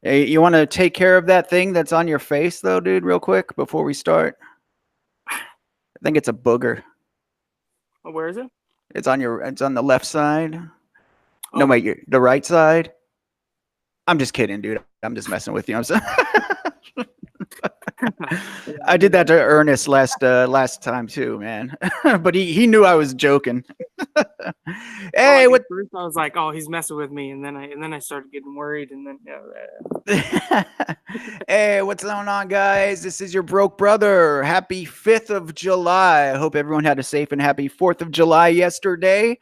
Hey, you want to take care of that thing that's on your face, though, dude, real quick before we start? I think it's a booger. Oh, where is it? It's on the left side. No, Oh, wait, the right side. I'm just kidding, dude. I'm just messing with you. I'm sorry. I did that to Ernest last time too, man. But he knew I was joking. Hey, at what? first I was like, oh, he's messing with me, and then I started getting worried, and then Hey, what's going on, guys? This is your broke brother. Happy 5th of July. I hope everyone had a safe and happy 4th of July yesterday.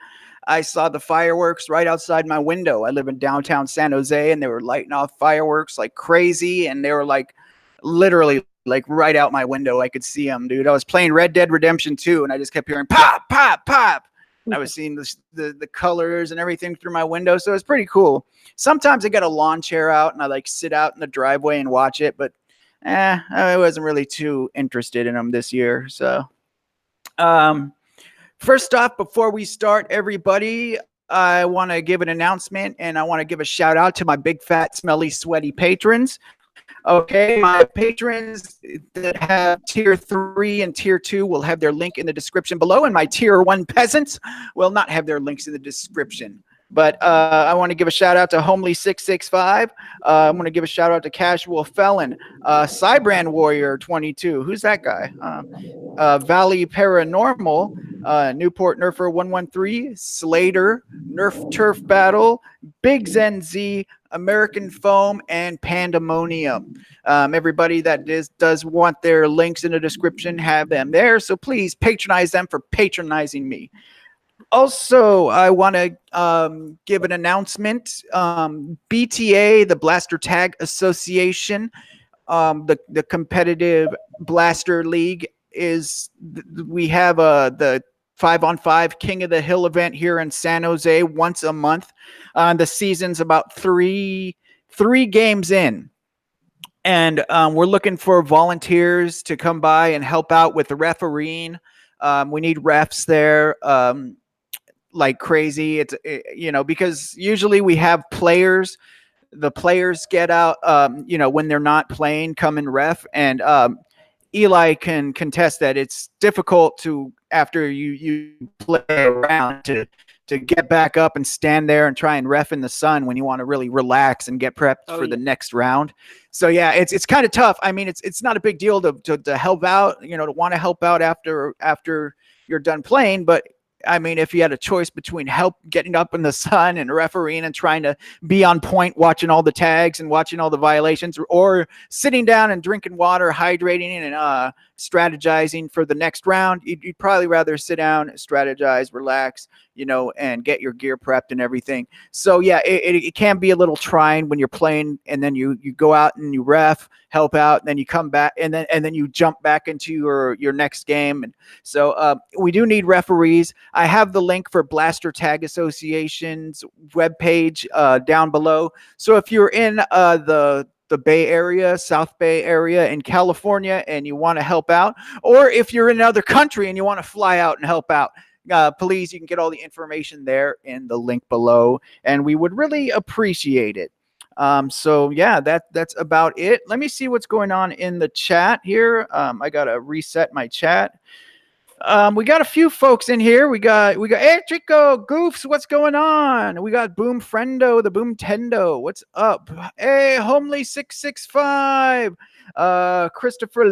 I saw the fireworks right outside my window. I live in downtown San Jose, and they were lighting off fireworks like crazy, and they were like literally like right out my window. I could see them, dude. I was playing Red Dead Redemption 2, and I just kept hearing pop, pop, pop. And I was seeing the colors and everything through my window, so it was pretty cool. Sometimes I get a lawn chair out and I like sit out in the driveway and watch it, but I wasn't really too interested in them this year. So, first off, before we start, everybody, I want to give an announcement and I want to give a shout out to my big, fat, smelly, sweaty patrons. Okay, my patrons that have tier 3 and tier 2 will have their link in the description below, and my tier 1 peasants will not have their links in the description. But I want to give a shout out to Homely665. I'm going to give a shout out to CasualFelon, Cybranwarrior22. Who's that guy? Valley Paranormal, Newport Nerfer113, Slaedur, NerfTurfBattle, BiggsNZ, American Foam, and Pandamonium. Everybody that does want their links in the description, have them there. So please patronize them for patronizing me. Also, I want to give an announcement. BTA, the Blaster Tag Association, the competitive Blaster League, we have the 5-on-5 King of the Hill event here in San Jose once a month. The season's about three games in. And we're looking for volunteers to come by and help out with the refereeing. We need refs there. Like crazy. Because usually we have players. The players get out, when they're not playing, come and ref. And Eli can contest that. It's difficult to, after you play around, to get back up and stand there and try and ref in the sun when you want to really relax and get prepped for the next round. So yeah, it's kind of tough. I mean, it's not a big deal to help out, to want to help out after you're done playing, but I mean, if you had a choice between getting up in the sun and refereeing and trying to be on point, watching all the tags and watching all the violations, or sitting down and drinking water, hydrating, and strategizing for the next round, you'd probably rather sit down, strategize, relax, and get your gear prepped and everything. So yeah, it can be a little trying when you're playing, and then you go out and you ref, help out, and then you come back, and then you jump back into your next game. And so we do need referees. I have the link for Blaster Tag Association's webpage down below. So if you're in the Bay Area, South Bay Area in California, and you want to help out, or if you're in another country and you want to fly out and help out, please, you can get all the information there in the link below, and we would really appreciate it. So yeah, that's about it. Let me see what's going on in the chat here. I gotta reset my chat. We got a few folks in here. We got hey Chico Goofs, what's going on? We got Boom Friendo, the Boom Tendo. What's up? Hey, Homely665, Christopher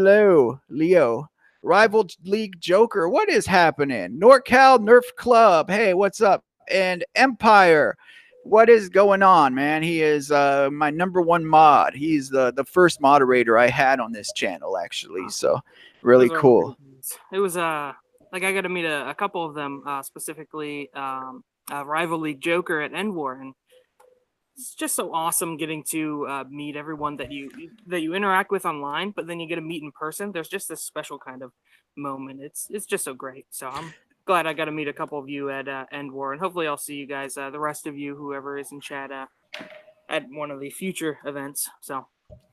Leo, Rival League Joker. What is happening? NorCal Nerf Club. Hey, what's up? And Empire. What is going on, man? He is my #1 mod. He's the first moderator I had on this channel, actually. So really cool. It was like I got to meet a couple of them, specifically Rival League Joker at EndWar, and it's just so awesome getting to meet everyone that you interact with online, but then you get to meet in person. There's just this special kind of moment. It's just so great. So I'm glad I got to meet a couple of you at EndWar, and hopefully I'll see you guys, the rest of you, whoever is in chat, at one of the future events. So.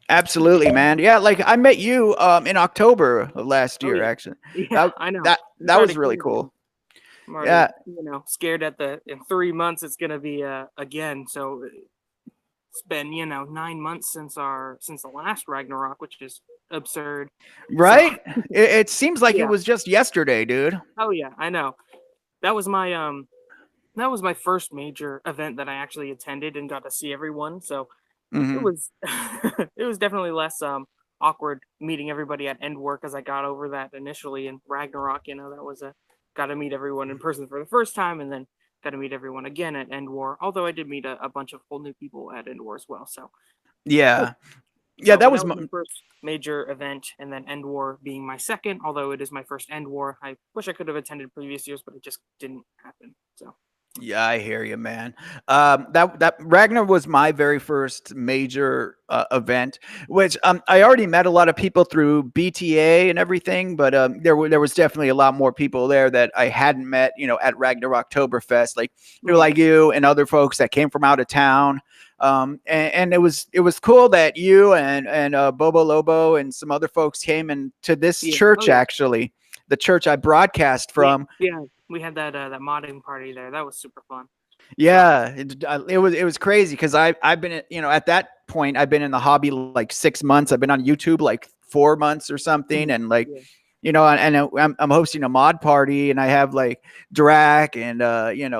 Absolutely, man. Yeah, like I met you in October of last year, actually. Yeah, I know. That was really cool. I'm already, scared at in 3 months it's gonna be again. So it's been 9 months since the last Ragnarok, which is absurd. So Right? It seems like it yeah. was just yesterday, dude. Oh yeah, I know. That was my first major event that I actually attended and got to see everyone. So it Hmm. was it was definitely less awkward meeting everybody at EndWar because I got over that initially in Ragnarok. That was a got to meet everyone in person for the first time, and then got to meet everyone again at EndWar. Although I did meet a bunch of whole new people at EndWar as well. So Yeah. Yeah, so that that was was my first major event, and then EndWar being my second. Although it is my first EndWar, I wish I could have attended previous years, but it just didn't happen. So yeah, I hear you, man. That Ragnar was my very first major event, which I already met a lot of people through BTA and everything, but there was definitely a lot more people there that I hadn't met, at Ragnar Oktoberfest, like people like you and other folks that came from out of town. And it was cool that you and Bobo Lobo and some other folks came into this yeah, church, actually, the church I broadcast from. yeah. We had that modding party there. That was super fun. So Yeah, it was crazy because I've been at that point I've been in the hobby like 6 months. I've been on YouTube like 4 months or something, and like yeah, I'm hosting a mod party, and I have like Drac and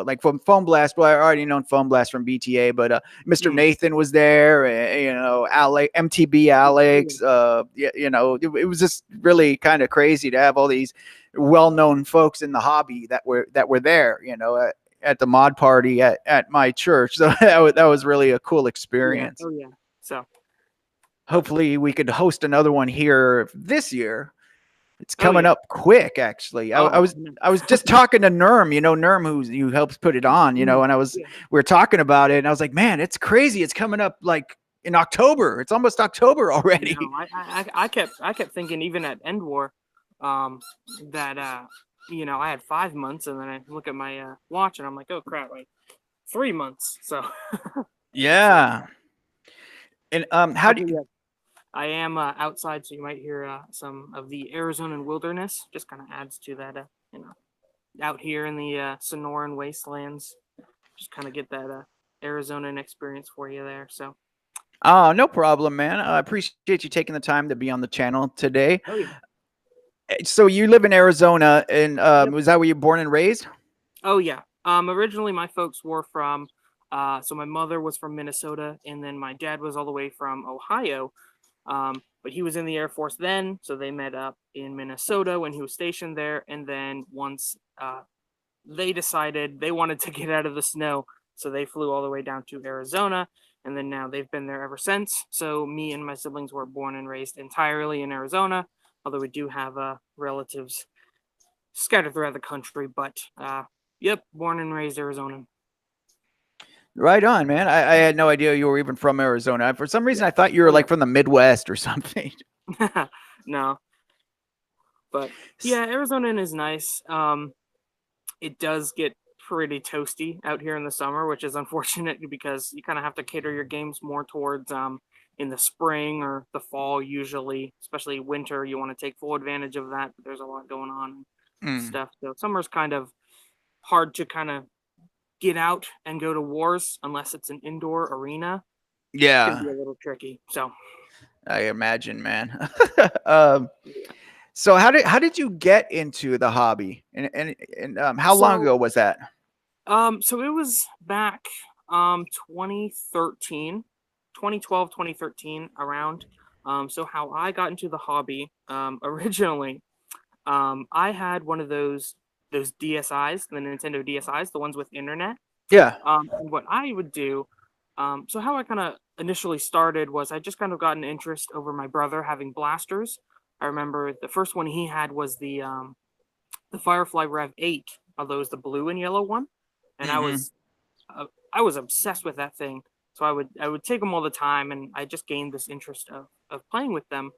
like from Foam Blast. Well, I already known Foam Blast from BTA, but Mr. Nathan was there, and, Alex, MTB Alex. It was just really kind of crazy to have all these well-known folks in the hobby that were there. At the mod party at my church. So that was really a cool experience. oh yeah. So Hopefully we could host another one here this year. It's oh coming yeah. up quick, actually. I Oh was I was just talking to Nerm, Nerm who helps put it on, and we were talking about it, and I was like, man, it's crazy. It's coming up like in October. It's almost October already. No, I kept thinking even at EndWar, that I had 5 months, and then I look at my watch and I'm like, oh crap, like 3 months. So Yeah. And how do actually, yeah, I am outside, so you might hear some of the Arizonan wilderness. Just kind of adds to that, out here in the Sonoran wastelands. Just kind of get that Arizonan experience for you there. So Oh, no problem, man. I appreciate you taking the time to be on the channel today. oh yeah, So you live in Arizona, and yep. was that where you're born and raised? Oh yeah. Originally my folks were from so my mother was from Minnesota, and then my dad was all the way from Ohio. But he was in the Air Force then, so they met up in Minnesota when he was stationed there, and then once they decided they wanted to get out of the snow, so they flew all the way down to Arizona, and then now they've been there ever since. So me and my siblings were born and raised entirely in Arizona, although we do have relatives scattered throughout the country, but yep, born and raised Arizona. Right on, man. I had no idea you were even from Arizona. For some reason, I thought you were Oh like from the Midwest or something. yeah. No, but yeah, Arizona is nice. It does get pretty toasty out here in the summer, which is unfortunate because you kind of have to cater your games more towards in the spring or the fall usually, especially winter. You want to take full advantage of that, but there's a lot going on and Mm. stuff. So summer's kind of hard to kind of get out and go to wars unless it's an indoor arena. Can be Yeah, a little tricky. So I imagine, man. um, so how did you get into the hobby, and how long so ago was that? so it was back 2013, 2012, 2013 around. So how I got into the hobby originally, I had one of those DSIs, the Nintendo DSIs, the ones with internet. Yeah. And what I would do, so how I kind of initially started was I just kind of got an interest over my brother having blasters. I remember the first one he had was the Firefly Rev 8, although it was the blue and yellow one, and Hmm. I was obsessed with that thing. So I would take them all the time, and I just gained this interest of playing with them.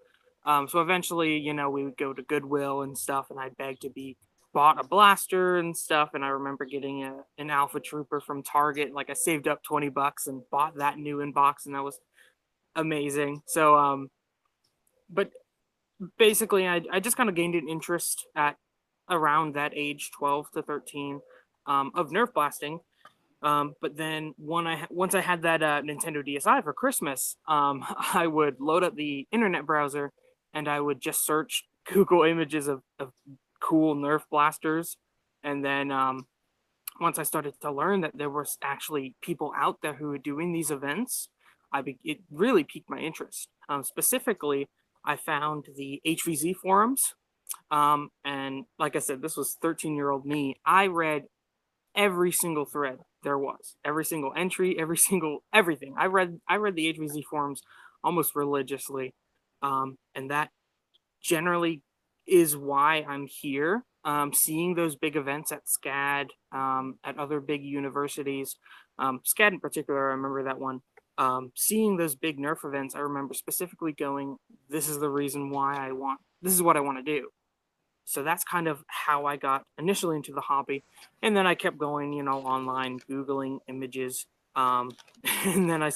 So eventually, we would go to Goodwill and stuff, and I'd beg to be bought a blaster and stuff. And I remember getting an Alpha Trooper from Target. Like I saved up $20 and bought that new in box, and that was amazing. So but basically, I just kind of gained an interest at around that age, 12 to 13, of Nerf blasting. But then once I had that Nintendo DSi for Christmas, I would load up the internet browser and I would just search Google images of cool Nerf blasters. And then once I started to learn that there was actually people out there who were doing these events, it really piqued my interest. Specifically, I found the HVZ forums. And like I said, this was 13-year-old me. I read every single thread there was, every single entry, everything. I read the HVZ forums almost religiously, and that generally is why I'm here. Seeing those big events at SCAD, at other big universities, SCAD in particular, I remember that one. Seeing those big Nerf events, I remember specifically going, "This is the reason why this is what I want to do." So that's kind of how I got initially into the hobby. And then I kept going, online, Googling images. And then I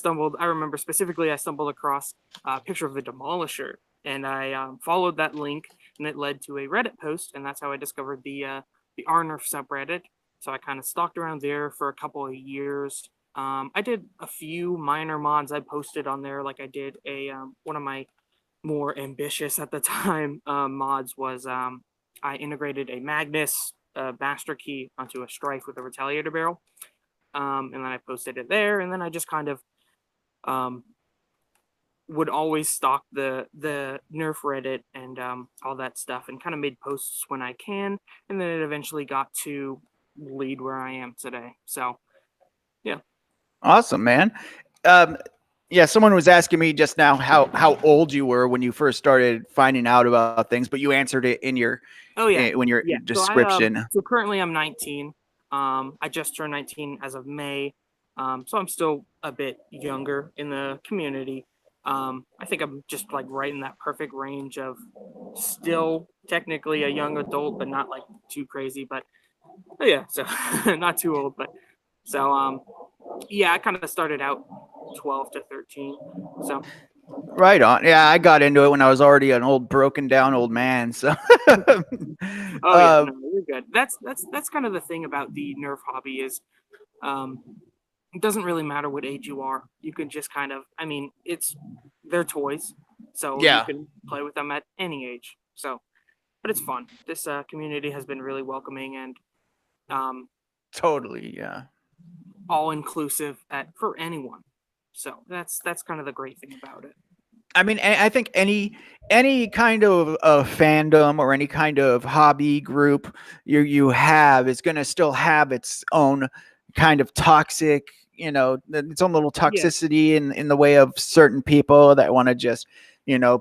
remember specifically, I stumbled across a picture of the Demolisher. And I followed that link, and it led to a Reddit post. And that's how I discovered the RNerf subreddit. So I kind of stalked around there for a couple of years. I did a few minor mods I posted on there. Like I did one of my more ambitious at the time mods was I integrated a Magnus master key onto a Strife with a Retaliator barrel. And then I posted it there. And then I just kind of would always stalk the Nerf Reddit and all that stuff and kind of made posts when I can. And then it eventually got to lead where I am today. So, yeah. Awesome, man. Yeah, someone was asking me just now how old you were when you first started finding out about things, but you answered it in your description. So currently I'm 19. I just turned 19 as of May. So I'm still a bit younger in the community. I think I'm just like right in that perfect range of still technically a young adult, but not like too crazy. But yeah, so not too old. But so yeah, I kind of started out 12 to 13. So right on. Yeah, I got into it when I was already an old broken down old man. So oh yeah, no, you're good. That's kind of the thing about the Nerf hobby is it doesn't really matter what age you are. You can just kind of, they're toys, so yeah, you can play with them at any age. So, but it's fun. This community has been really welcoming and totally, yeah, all inclusive for anyone. So that's kind of the great thing about it. I mean, I think any kind of fandom or any kind of hobby group you have is going to still have its own kind of toxic, its own little toxicity in the way of certain people that want to just,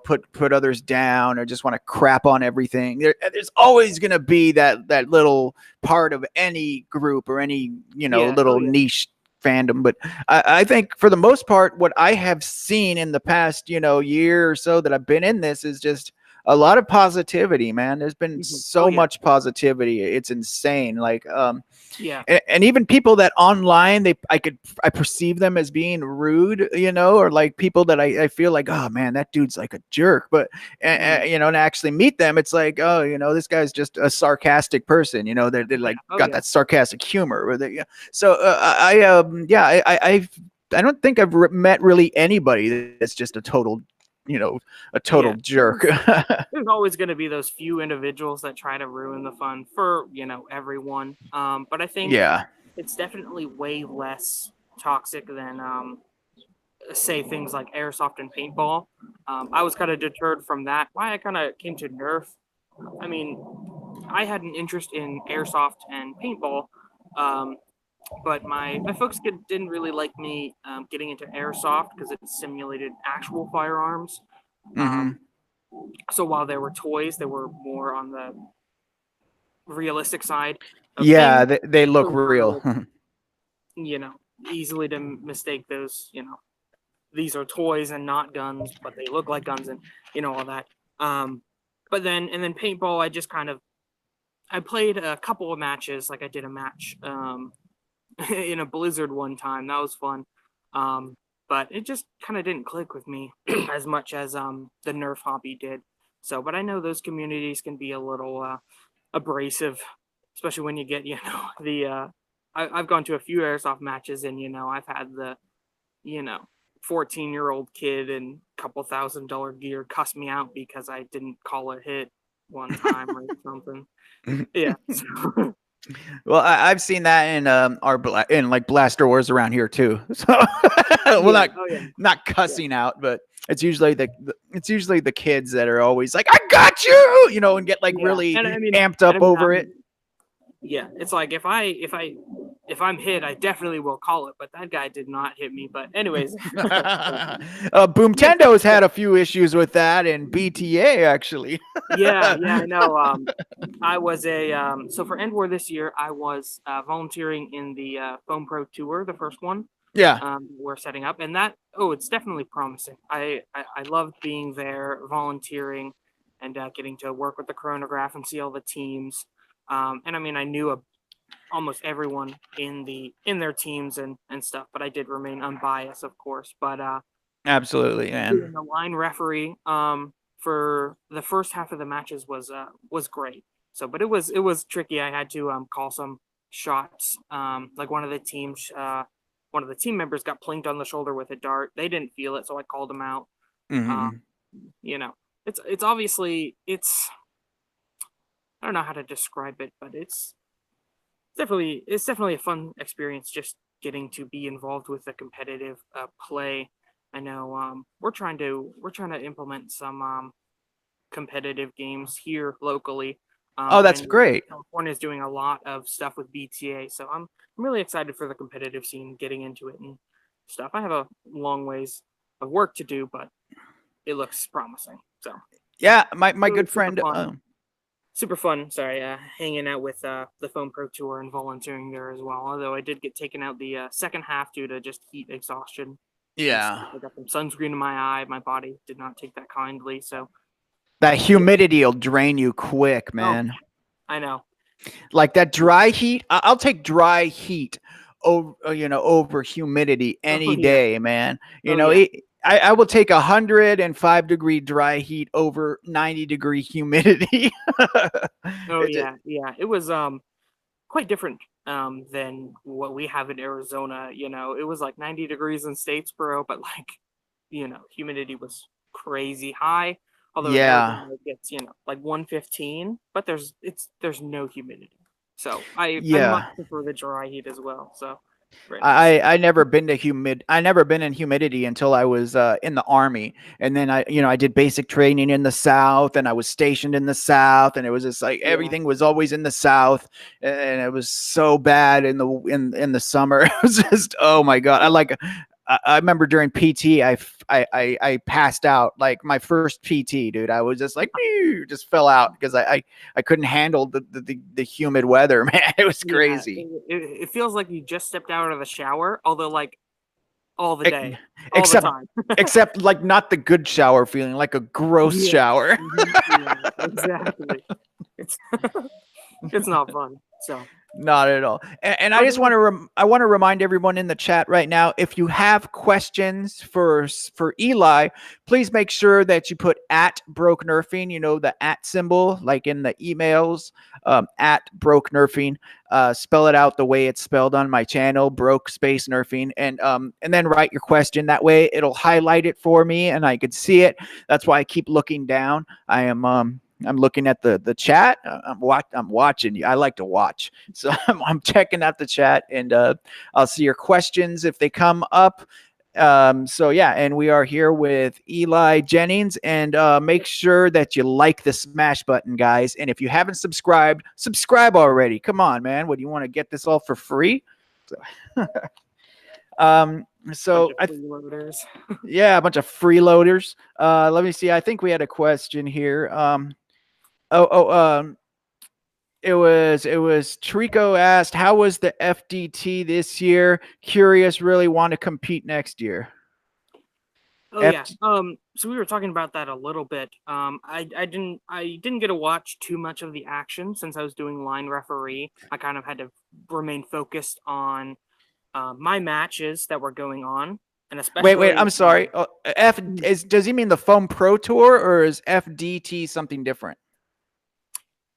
put others down or just want to crap on everything. There's always going to be that little part of any group or any, little niche fandom. But I think for the most part, what I have seen in the past, year or so that I've been in this is just a lot of positivity, man. There's been so much positivity. It's insane. Like, and even people that online, I perceive them as being rude, or like people that I feel like, oh man, that dude's like a jerk. But, and actually meet them, it's like, oh, this guy's just a sarcastic person, they're like got that sarcastic humor. Or so I don't think I've met really anybody that's just a total jerk. There's always going to be those few individuals that try to ruin the fun for everyone. But I think it's definitely way less toxic than say things like airsoft and paintball. I was kind of deterred from that. Why I kind of came to Nerf. I mean, I had an interest in airsoft and paintball. But my folks didn't really like me getting into airsoft because it simulated actual firearms. So while there were toys, they were more on the realistic side. Yeah, they look real. Easily to mistake those, these are toys and not guns, but they look like guns and, all that. But then paintball, I played a couple of matches. Like I did a match in a blizzard one time. That was fun. But it just kind of didn't click with me as much as the Nerf hobby did. So, but I know those communities can be a little abrasive, especially when you get the I've gone to a few airsoft matches, and I've had the 14-year-old kid and couple $1,000 gear cuss me out because I didn't call a hit one time or something. Yeah. Well, I've seen that in in like blaster wars around here too. So, well, not cussing out, but it's usually the kids that are always like, "I got you," and get like really amped up over it. Yeah, it's like if I'm hit, I definitely will call it, but that guy did not hit me. But anyways, Boomtendo's had a few issues with that in BTA actually. yeah, I know. I was so for EndWar this year, I was volunteering in the Foam Pro Tour, the first one. Yeah. We're setting up, and it's definitely promising. I loved being there, volunteering, and getting to work with the chronograph and see all the teams. And I mean, I knew almost everyone in their teams and stuff, but I did remain unbiased, of course. But absolutely, man. The line referee for the first half of the matches was great. So, but it was tricky. I had to call some shots. Like one of the team members got plinked on the shoulder with a dart. They didn't feel it, so I called them out. Mm-hmm. It's obviously I don't know how to describe it, but it's definitely a fun experience just getting to be involved with the competitive play. I know we're trying to implement some competitive games here locally. Oh, that's great. California is doing a lot of stuff with BTA, so I'm really excited for the competitive scene, getting into it and stuff. I have a long ways of work to do, but it looks promising. So yeah, my good friend. Super fun. Sorry, hanging out with the Foam Pro Tour and volunteering there as well. Although I did get taken out the second half due to just heat exhaustion. Yeah, I got some sunscreen in my eye. My body did not take that kindly. So that humidity will drain you quick, man. Oh, I know. Like that dry heat. I'll take dry heat over humidity any day, man. I will take 105-degree dry heat over 90-degree humidity. It was quite different than what we have in Arizona. It was like 90 degrees in Statesboro, but humidity was crazy high. Although it gets like 115, but there's no humidity. So I much prefer the dry heat as well. So. I never been in humidity until I was in the Army, and then I did basic training in the South, and I was stationed in the South, and it was just like everything was always in the South, and it was so bad in the summer. It was just, oh my God. I remember during PT, I passed out, like my first PT, dude. I was just like, just fell out because I couldn't handle the humid weather, man. It was crazy. It feels like you just stepped out of the shower, although like all the day, except all the time. except like not the good shower feeling, like a gross shower. Exactly. It's not fun. So. Not at all. And I just want to remind everyone in the chat right now, if you have questions for Eli, please make sure that you put @BrokeNerfing, the @ symbol, like in the emails, @BrokeNerfing. Spell it out the way it's spelled on my channel, broke space nerfing, and then write your question. That way it'll highlight it for me and I could see it. That's why I keep looking down. I'm looking at the chat. I'm watching you. I like to watch. So I'm checking out the chat, and I'll see your questions if they come up. So yeah, and we are here with Eli Jennings, and make sure that you like the smash button, guys. And if you haven't subscribed, subscribe already. Come on, man. What, do you want to get this all for free? So yeah, a bunch of freeloaders. Let me see. I think we had a question here. It was Trico asked, how was the FDT this year? Curious, really want to compete next year. So we were talking about that a little bit. I didn't get to watch too much of the action since I was doing line referee. I kind of had to remain focused on my matches that were going on. And especially, wait, I'm sorry. Does he mean the Foam Pro Tour, or is FDT something different?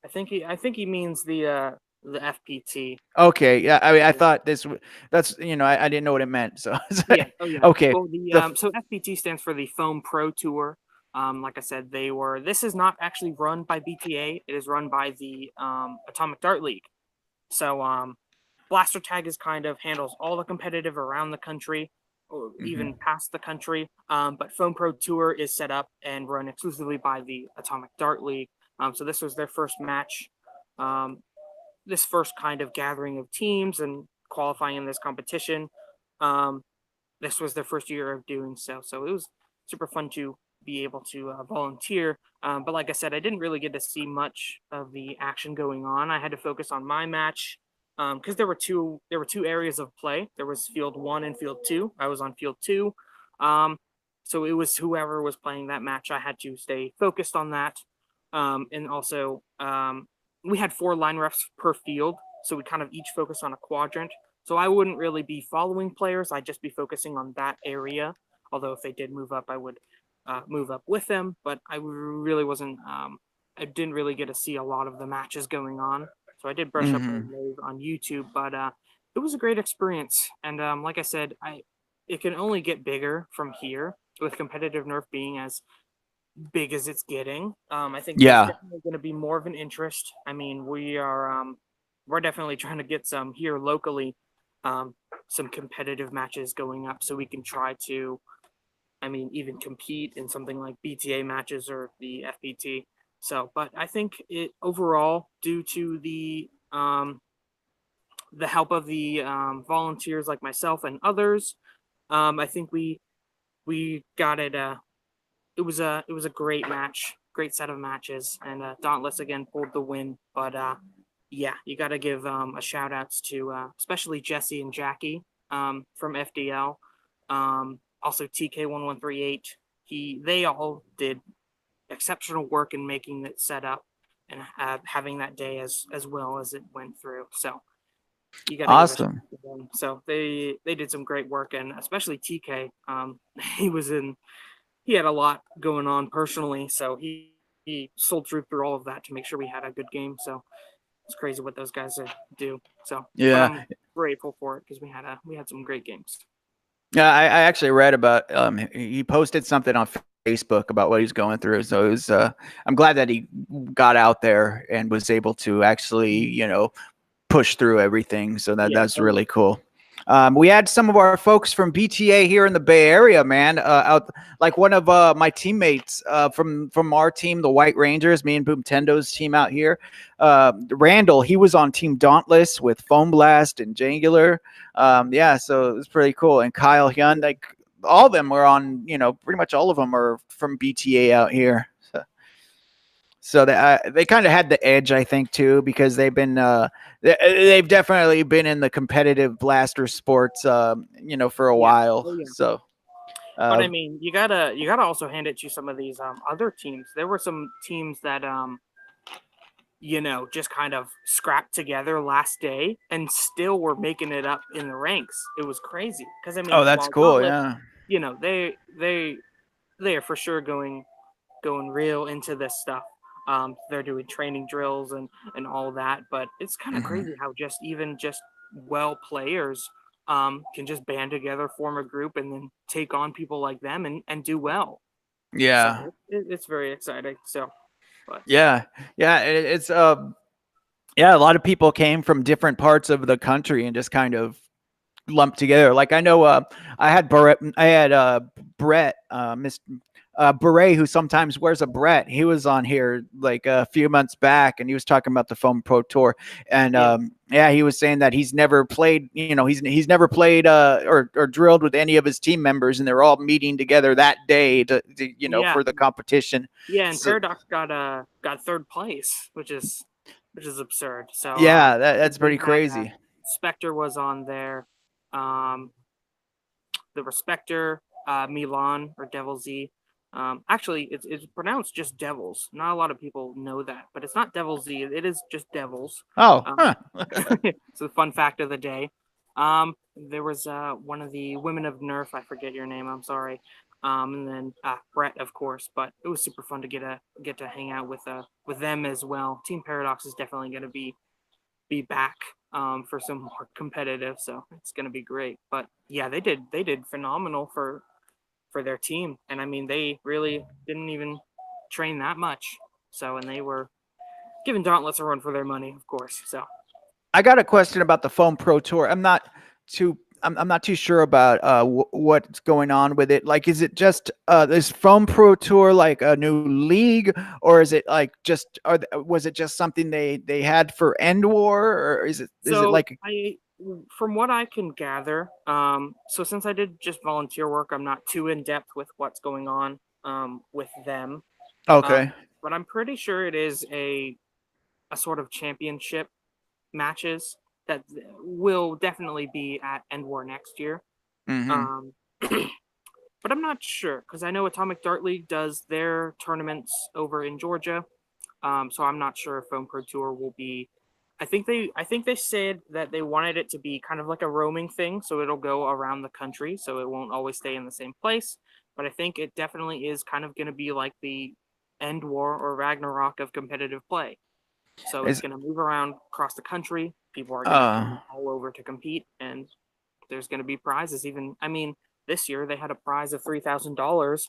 I think he means the the FPT. Okay, yeah. I mean, I thought that's I didn't know what it meant. So Yeah. Oh yeah. okay, Well, the the so FPT stands for the Foam Pro Tour. Like I said, this is not actually run by BTA. It is run by the Atomic Dart League. So Blaster Tag is kind of handles all the competitive around the country, or even past the country. But Foam Pro Tour is set up and run exclusively by the Atomic Dart League. So this was their first match. This first kind of gathering of teams and qualifying in this competition. Um, this was their first year of doing so. So it was super fun to be able to volunteer. But like I said, I didn't really get to see much of the action going on. I had to focus on my match because there were two areas of play. There was field 1 and field 2. I was on field 2. So it was whoever was playing that match. I had to stay focused on that. And also, we had 4 line refs per field. So we kind of each focused on a quadrant. So I wouldn't really be following players. I'd just be focusing on that area. Although if they did move up, I would move up with them. But I really wasn't. I didn't really get to see a lot of the matches going on. So I did brush up on YouTube. But it was a great experience. And like I said, it can only get bigger from here with competitive Nerf being as big as it's getting. I think there's definitely going to be more of an interest. I mean, we're definitely trying to get some here locally. Some competitive matches going up so we can try to, even compete in something like BTA matches or the FPT. So, but I think it overall, due to the help of the volunteers like myself and others, I think we got it. It was a great match, great set of matches, and Dauntless again pulled the win. But yeah, you got to give a shout outs to especially Jesse and Jackie from FDL. Also TK1138. They all did exceptional work in making it set up and having that day as well as it went through. So you got to give a shout out to them. So they did some great work, and especially TK. He had a lot going on personally, so he soldiered through all of that to make sure we had a good game. So it's crazy what those guys do. So yeah, but I'm grateful for it because we had some great games. Yeah, I actually read about he posted something on Facebook about what he's going through. So it was I'm glad that he got out there and was able to actually, push through everything. So that's really cool. We had some of our folks from BTA here in the Bay Area, man. Out like one of my teammates from our team, the White Rangers, me and Boomtendo's team out here. Randall, he was on Team Dauntless with Foam Blast and Jangular. So it was pretty cool. And Kyle Hyun, like all of them were on. Pretty much all of them are from BTA out here. So they kind of had the edge, I think, too, because they've definitely been in the competitive blaster sports, for a while. Oh, yeah. So, but you gotta also hand it to some of these other teams. There were some teams that just kind of scrapped together last day and still were making it up in the ranks. It was crazy because oh, that's cool. Yeah, they are for sure going real into this stuff. They're doing training drills and all that, but it's kind of crazy how just well players can just band together, form a group, and then take on people like them and do well. Yeah, so it's very exciting. So, but it's a lot of people came from different parts of the country and just kind of lumped together. Like I know I had Brett, Beret, who sometimes wears a Brett. He was on here like a few months back, and he was talking about the Foam Pro Tour. And he was saying that he's never played. He's never played or drilled with any of his team members, and they're all meeting together that day to for the competition. Yeah, and Paradox got third place, which is absurd. So that's pretty crazy. Spectre was on there. The Respecter, Milan or Devil Z. Actually, it's pronounced just Devils. Not a lot of people know that, but it's not Devil Z. It is just Devils. Oh, it's a fun fact of the day. There was one of the women of Nerf. I forget your name. I'm sorry. And then Brett, of course. But it was super fun to get to hang out with them as well. Team Paradox is definitely going to be be back for some more competitive. So it's going to be great. But yeah, they did phenomenal for their team, and I mean they really didn't even train that much. So and they were giving Dauntless a run for their money, of course. So I got a question about the Foam Pro Tour. I'm not too sure about what's going on with it. Like, is it just this Foam Pro Tour like a new league, or is it like just was it just something they had for EndWar, or is it like from what I can gather, so since I did just volunteer work, I'm not too in depth with what's going on with them. okay? But I'm pretty sure it is a sort of championship matches that will definitely be at EndWar next year. Mm-hmm. But I'm not sure because I know Atomic Dart League does their tournaments over in Georgia. So I'm not sure if Foam Pro Tour will be. I think they said that they wanted it to be kind of like a roaming thing, so it'll go around the country, so it won't always stay in the same place. But I think it definitely is kind of going to be like the EndWar or Ragnarok of competitive play. So it's going to move around across the country. People are going to come all over to compete, and there's going to be prizes. Even, I mean, this year they had a prize of $3,000.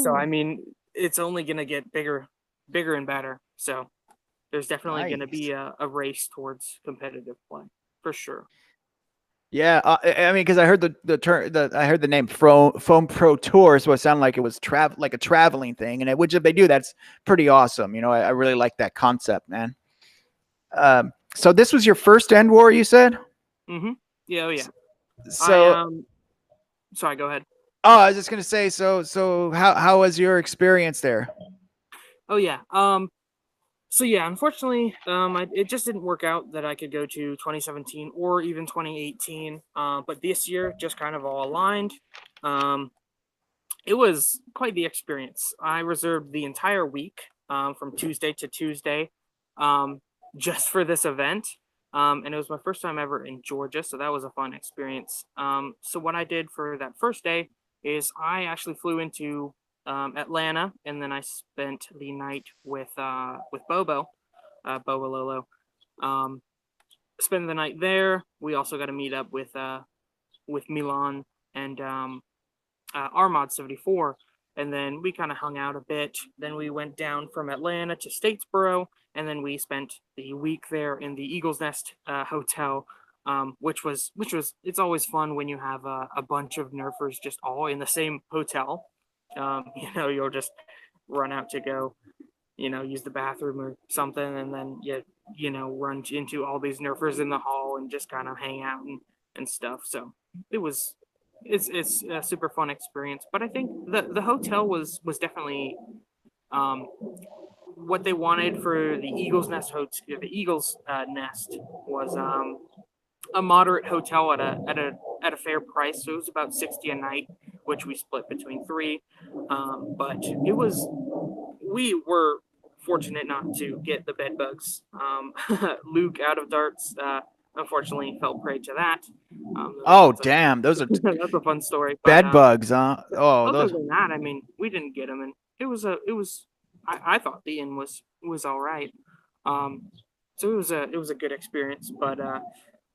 So I mean, it's only going to get bigger and better. So there's definitely going to be a race towards competitive play for sure. Yeah, I mean, because I heard I heard the name Foam Pro Tour, so it sounded like it was like a traveling thing, and which if they do, that's pretty awesome. You know, I really like that concept, man. So this was your first EndWar, you said? Mm-hmm. Yeah, oh yeah. So, sorry, go ahead. Oh, I was just gonna say, so how was your experience there? Oh yeah. So yeah, unfortunately, it just didn't work out that I could go to 2017 or even 2018. But this year just kind of all aligned. It was quite the experience. I reserved the entire week, from Tuesday to Tuesday, just for this event. And it was my first time ever in Georgia, so that was a fun experience. So what I did for that first day is I actually flew into Atlanta, and then I spent the night with Bobo, Lolo. Spend the night there. We also got to meet up with Milan and Armad 74, and then we kind of hung out a bit. Then we went down from Atlanta to Statesboro, and then we spent the week there in the Eagle's Nest hotel, which was it's always fun when you have a bunch of Nerfers just all in the same hotel. You'll just run out to go, use the bathroom or something, and then run into all these Nerfers in the hall and just kind of hang out and stuff. So it's a super fun experience. But I think the hotel was definitely what they wanted for the Eagles Nest hotel. The Eagles Nest was a moderate hotel at a fair price. So it was about $60 a night, which we split between three. But we were fortunate not to get the bed bugs. Luke out of darts unfortunately fell prey to that. Damn, those are that's a fun story. Bed bugs, huh? Oh, other than that, I mean, we didn't get them, and it was. I thought the inn was all right. So it was a good experience, but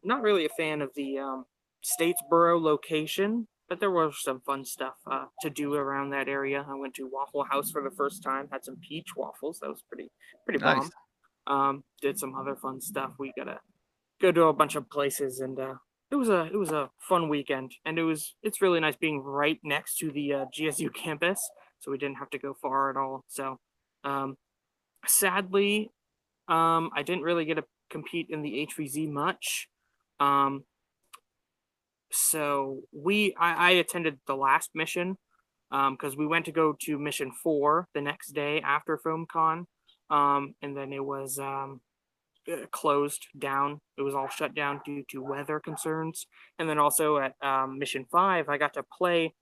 not really a fan of the Statesboro location. But there was some fun stuff to do around that area. I went to Waffle House for the first time. Had some peach waffles. That was pretty nice. bomb. Did some other fun stuff. We gotta go to a bunch of places, and it was a fun weekend. And it's really nice being right next to the GSU campus, so we didn't have to go far at all. So sadly, I didn't really get to compete in the HVZ much. So I attended the last mission because we went to go to mission 4 the next day after FoamCon, and then it was closed down. It was all shut down due to weather concerns. And then also at mission 5, I got to play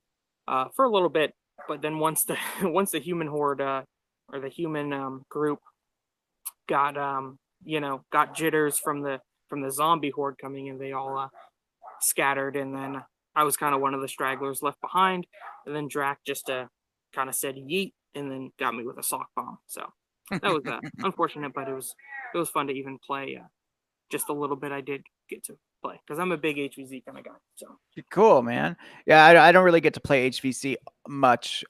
for a little bit, but then once the human horde or the human group got got jitters from the zombie horde coming in, they all scattered, and then I was kind of one of the stragglers left behind, and then Drac just kind of said yeet and then got me with a sock bomb. So that was unfortunate, but it it was fun to even play just a little bit. I did get to play because I'm a big HVZ kind of guy. So Cool, man. Yeah, I don't really get to play HVC much.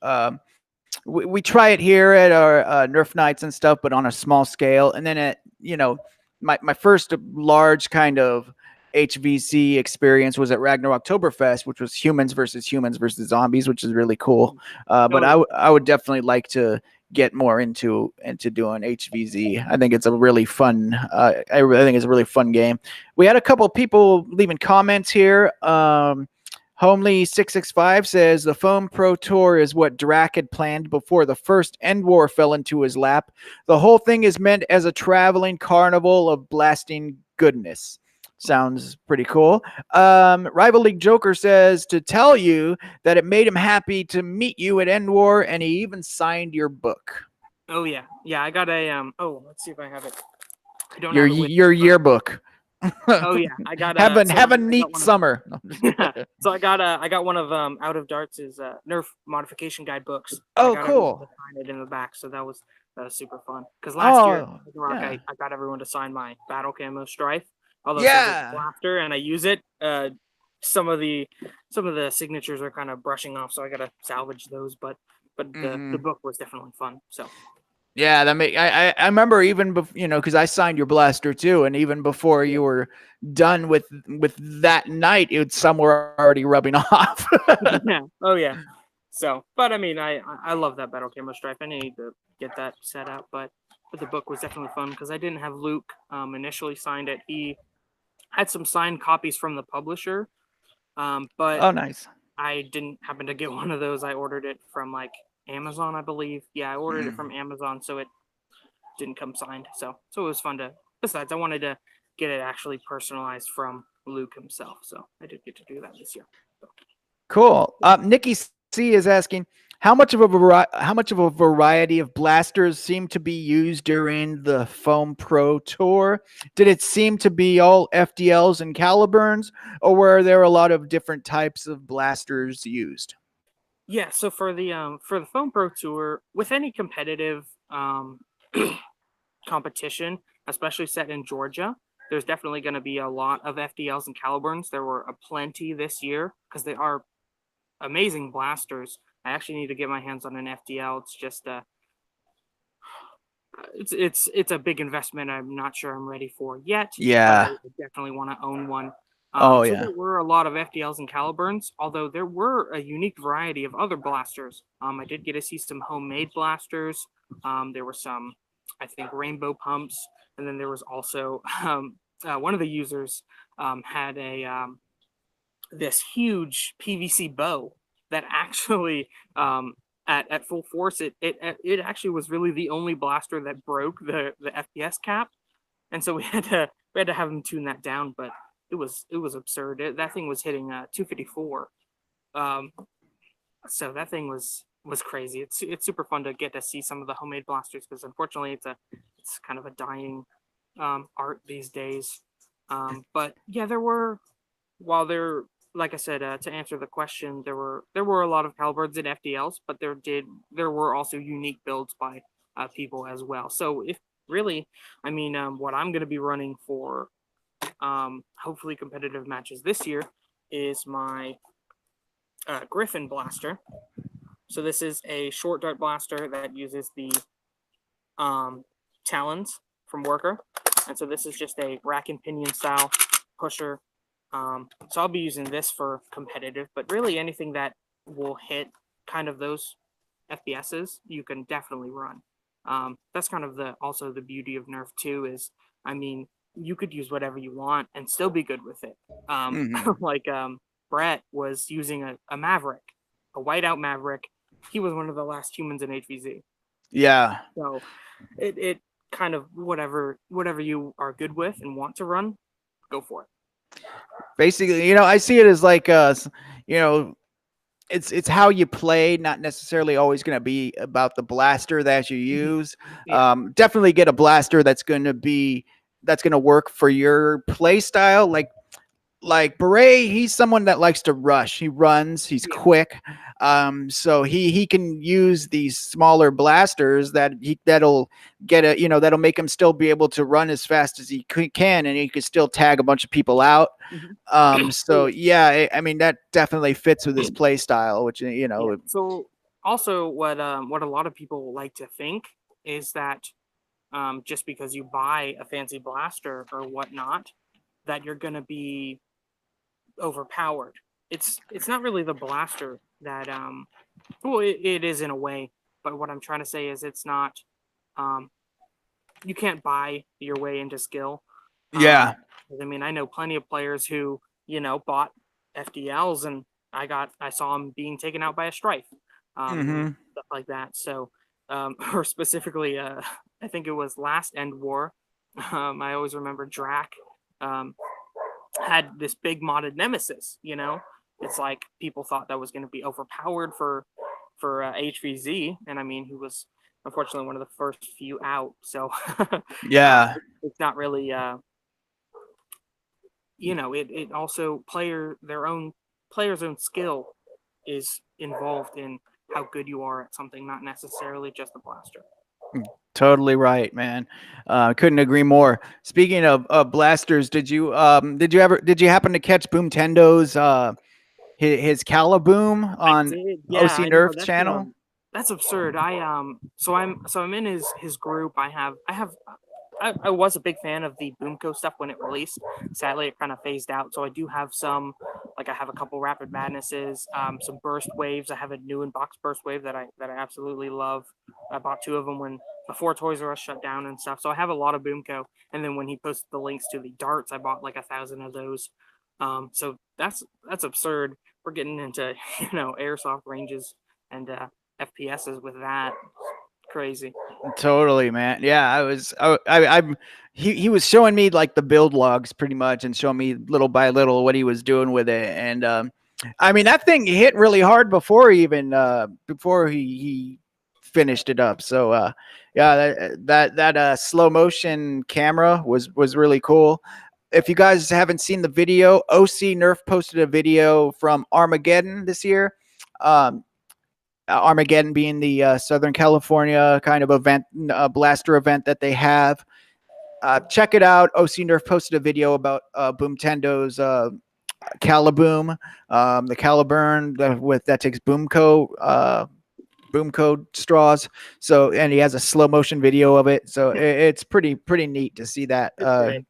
We try it here at our Nerf nights and stuff, but on a small scale. And then at, you know, my first large kind of HVC experience was at Ragnar Oktoberfest, which was humans versus zombies, which is really cool. But I would definitely like to get more into doing HVZ. I think it's a really fun. I think it's a really fun game. We had a couple of people leaving comments here. Homely665 says the Foam Pro Tour is what Drac had planned before the first EndWar fell into his lap. The whole thing is meant as a traveling carnival of blasting goodness. Sounds pretty cool. Rival League Joker says to tell you that it made him happy to meet you at EndWar, and he even signed your book. Oh yeah, I got a let's see if I have it. I don't your have it your yearbook. Oh yeah, I got have a neat summer. So I got one of Out of Darts' Nerf modification guide books. Oh, cool. To sign it in the back, so that was super fun. Because last year I got everyone to sign my battle camo strife. Although it's blaster and I use it, some of the signatures are kind of brushing off, so I gotta salvage those. But the book was definitely fun. So. Yeah, I remember even because I signed your blaster too, and even before you were done with that night, some were already rubbing off. Yeah. Oh yeah. So, but I mean, I love that battle camera stripe. I need to get that set up, but the book was definitely fun because I didn't have Luke initially signed it. He had some signed copies from the publisher, but oh nice. I didn't happen to get one of those. I ordered it from like Amazon, I believe. Yeah, I ordered it from Amazon, so it didn't come signed. So it was fun to. Besides, I wanted to get it actually personalized from Luke himself, so I did get to do that this year. So. Cool. Nikki C is asking how much of a variety of blasters seem to be used during the Foam Pro Tour. Did it seem to be all FDLs and Caliburns, or were there a lot of different types of blasters used? Yeah, so for the Foam Pro Tour, with any competitive competition, especially set in Georgia, there's definitely going to be a lot of FDLs and Caliburns. There were a plenty this year because they are amazing blasters. I actually need to get my hands on an FDL. It's just it's a big investment. I'm not sure I'm ready for yet. Yeah, I definitely want to own one. So there were a lot of FDLs and Caliburns, although there were a unique variety of other blasters. I did get to see some homemade blasters. There were some, I think, rainbow pumps, and then there was also one of the users had a this huge PVC bow that actually at full force it actually was really the only blaster that broke the FPS cap, and so we had to have him tune that down, but it was absurd. That thing was hitting 254, so that thing was crazy. It's super fun to get to see some of the homemade blasters because unfortunately it's kind of a dying art these days. But yeah, like I said, to answer the question, there were a lot of Caliburns and FDLs, but there were also unique builds by people as well. So if really, I mean, what I'm going to be running for hopefully competitive matches this year is my Griffin blaster. So this is a short dart blaster that uses the talons from Worker, and so this is just a rack and pinion style pusher. So I'll be using this for competitive, but really anything that will hit kind of those FPSs, you can definitely run. That's kind of also the beauty of Nerf 2 is, I mean, you could use whatever you want and still be good with it. Like Brett was using a Maverick, a whiteout Maverick. He was one of the last humans in HVZ. Yeah. So it kind of whatever you are good with and want to run, go for it. Basically, I see it as like it's how you play, not necessarily always going to be about the blaster that you use. Yeah. Definitely get a blaster that's going to work for your play style. Like like Beret, he's someone that likes to rush. He runs, he's Yeah. quick. So he can use these smaller blasters that'll get a, that'll make him still be able to run as fast as he can, and he could still tag a bunch of people out. So yeah, I mean that definitely fits with his play style, which Yeah. So also, what a lot of people like to think is that just because you buy a fancy blaster or whatnot, that you're gonna be overpowered. It's not really the blaster that well, it is in a way, but what I'm trying to say is it's not you can't buy your way into skill. Yeah. I mean, I know plenty of players who, bought FDLs, and I saw them being taken out by a strife, stuff like that. So, or specifically, I think it was last EndWar. I always remember Drac had this big modded nemesis. It's like people thought that was going to be overpowered for HVZ, and I mean, he was unfortunately one of the first few out. So, Yeah. it's not really it also player's own skill is involved in how good you are at something, not necessarily just the blaster. Totally right, man. Couldn't agree more. Speaking of blasters, did you happen to catch Boomtendo's his Caliboom on Yeah, OC I know Nerf channel? that's absurd. I'm in his group. I was a big fan of the Boomco stuff when it released. Sadly, it kind of phased out. So I do have some, like I have a couple Rapid Madnesses, some Burst Waves. I have a new in-box Burst Wave that I absolutely love. I bought 2 of them before Toys R Us shut down and stuff. So I have a lot of Boomco. And then when he posted the links to the darts, I bought like 1,000 of those. So that's absurd. We're getting into airsoft ranges and FPSs with that. Crazy. Totally, man. Yeah, I'm he was showing me like the build logs pretty much and showing me little by little what he was doing with it. And I mean that thing hit really hard before he finished it up. So yeah, that slow motion camera was really cool. If you guys haven't seen the video, OC Nerf posted a video from Armageddon this year. Armageddon being the Southern California kind of event, blaster event that they have. Check it out. OC Nerf posted a video about Boomtendo's Caliboom, the Caliburn that takes Boomco straws. So, and he has a slow motion video of it. So it's pretty neat to see that in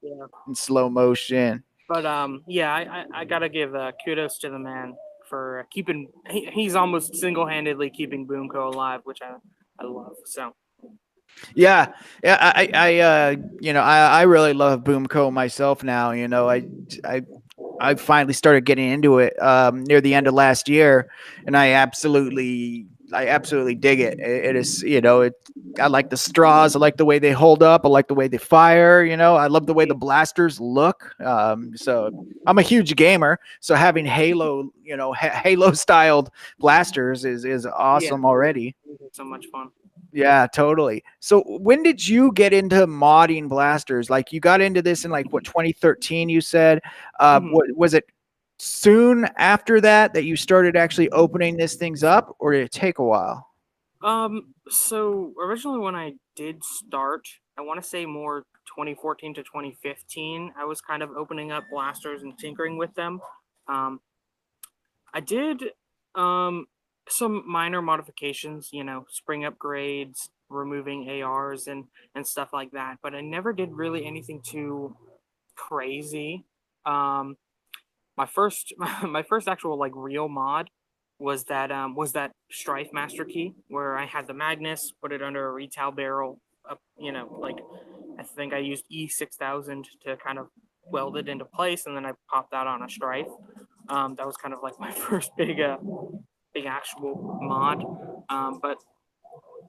slow motion. But yeah, I gotta give kudos to the man for keeping. He's almost single-handedly keeping Boomco alive, which I love. So yeah, I really love Boomco myself now. I finally started getting into it near the end of last year, and I absolutely dig it. It is, I like the straws. I like the way they hold up. I like the way they fire. I love the way the blasters look. So I'm a huge gamer. So having Halo, Halo styled blasters is awesome already. It's so much fun. Yeah, totally. So when did you get into modding blasters? Like you got into this in like what 2013 you said. What was it soon after that you started actually opening these things up, or did it take a while? So originally when I did start, I want to say more 2014 to 2015, I was kind of opening up blasters and tinkering with them. I did some minor modifications, spring upgrades, removing ARs and stuff like that, but I never did really anything too crazy. My first actual like real mod was that Strife Master Key, where I had the Magnus, put it under a retail barrel, like I think I used E6000 to kind of weld it into place, and then I popped that on a Strife. That was kind of like my first big actual mod. But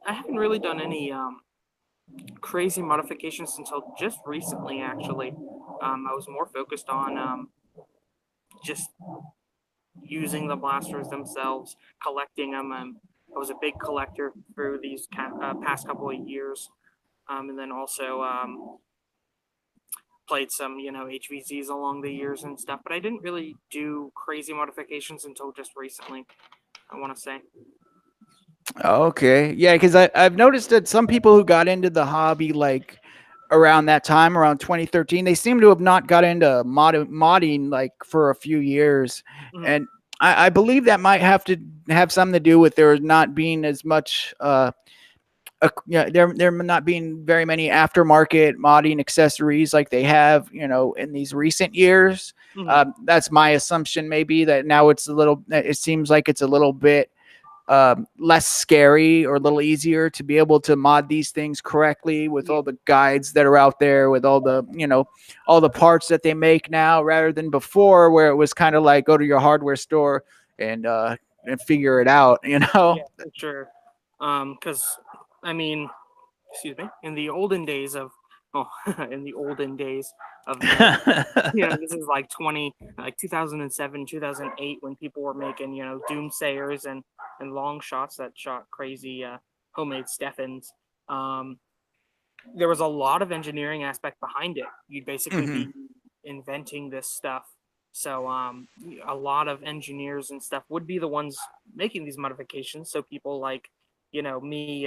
I haven't really done any crazy modifications until just recently, actually. I was more focused on just using the blasters themselves, collecting them. I was a big collector through these past couple of years. And then also played some, HVZs along the years and stuff, but I didn't really do crazy modifications until just recently, I want to say. Okay. Yeah, because I've noticed that some people who got into the hobby like around that time, around 2013, they seem to have not got into modding like for a few years. Mhm. And I believe that might have to have something to do with there not being as much yeah, there not being very many aftermarket modding accessories like they have, in these recent years. Mhm. That's my assumption, maybe that now it's a little. It seems like it's a little bit less scary or a little easier to be able to mod these things correctly with Yeah. all the guides that are out there, with all the all the parts that they make now, rather than before where it was kind of like go to your hardware store and figure it out. Yeah, for sure. Because I mean, excuse me, in the olden days of, oh, in the olden days of Nerf, this is like 2007, 2008, when people were making, doomsayers and long shots that shot crazy homemade Steffens. Um, there was a lot of engineering aspect behind it. You'd basically be inventing this stuff. So a lot of engineers and stuff would be the ones making these modifications. So people like, me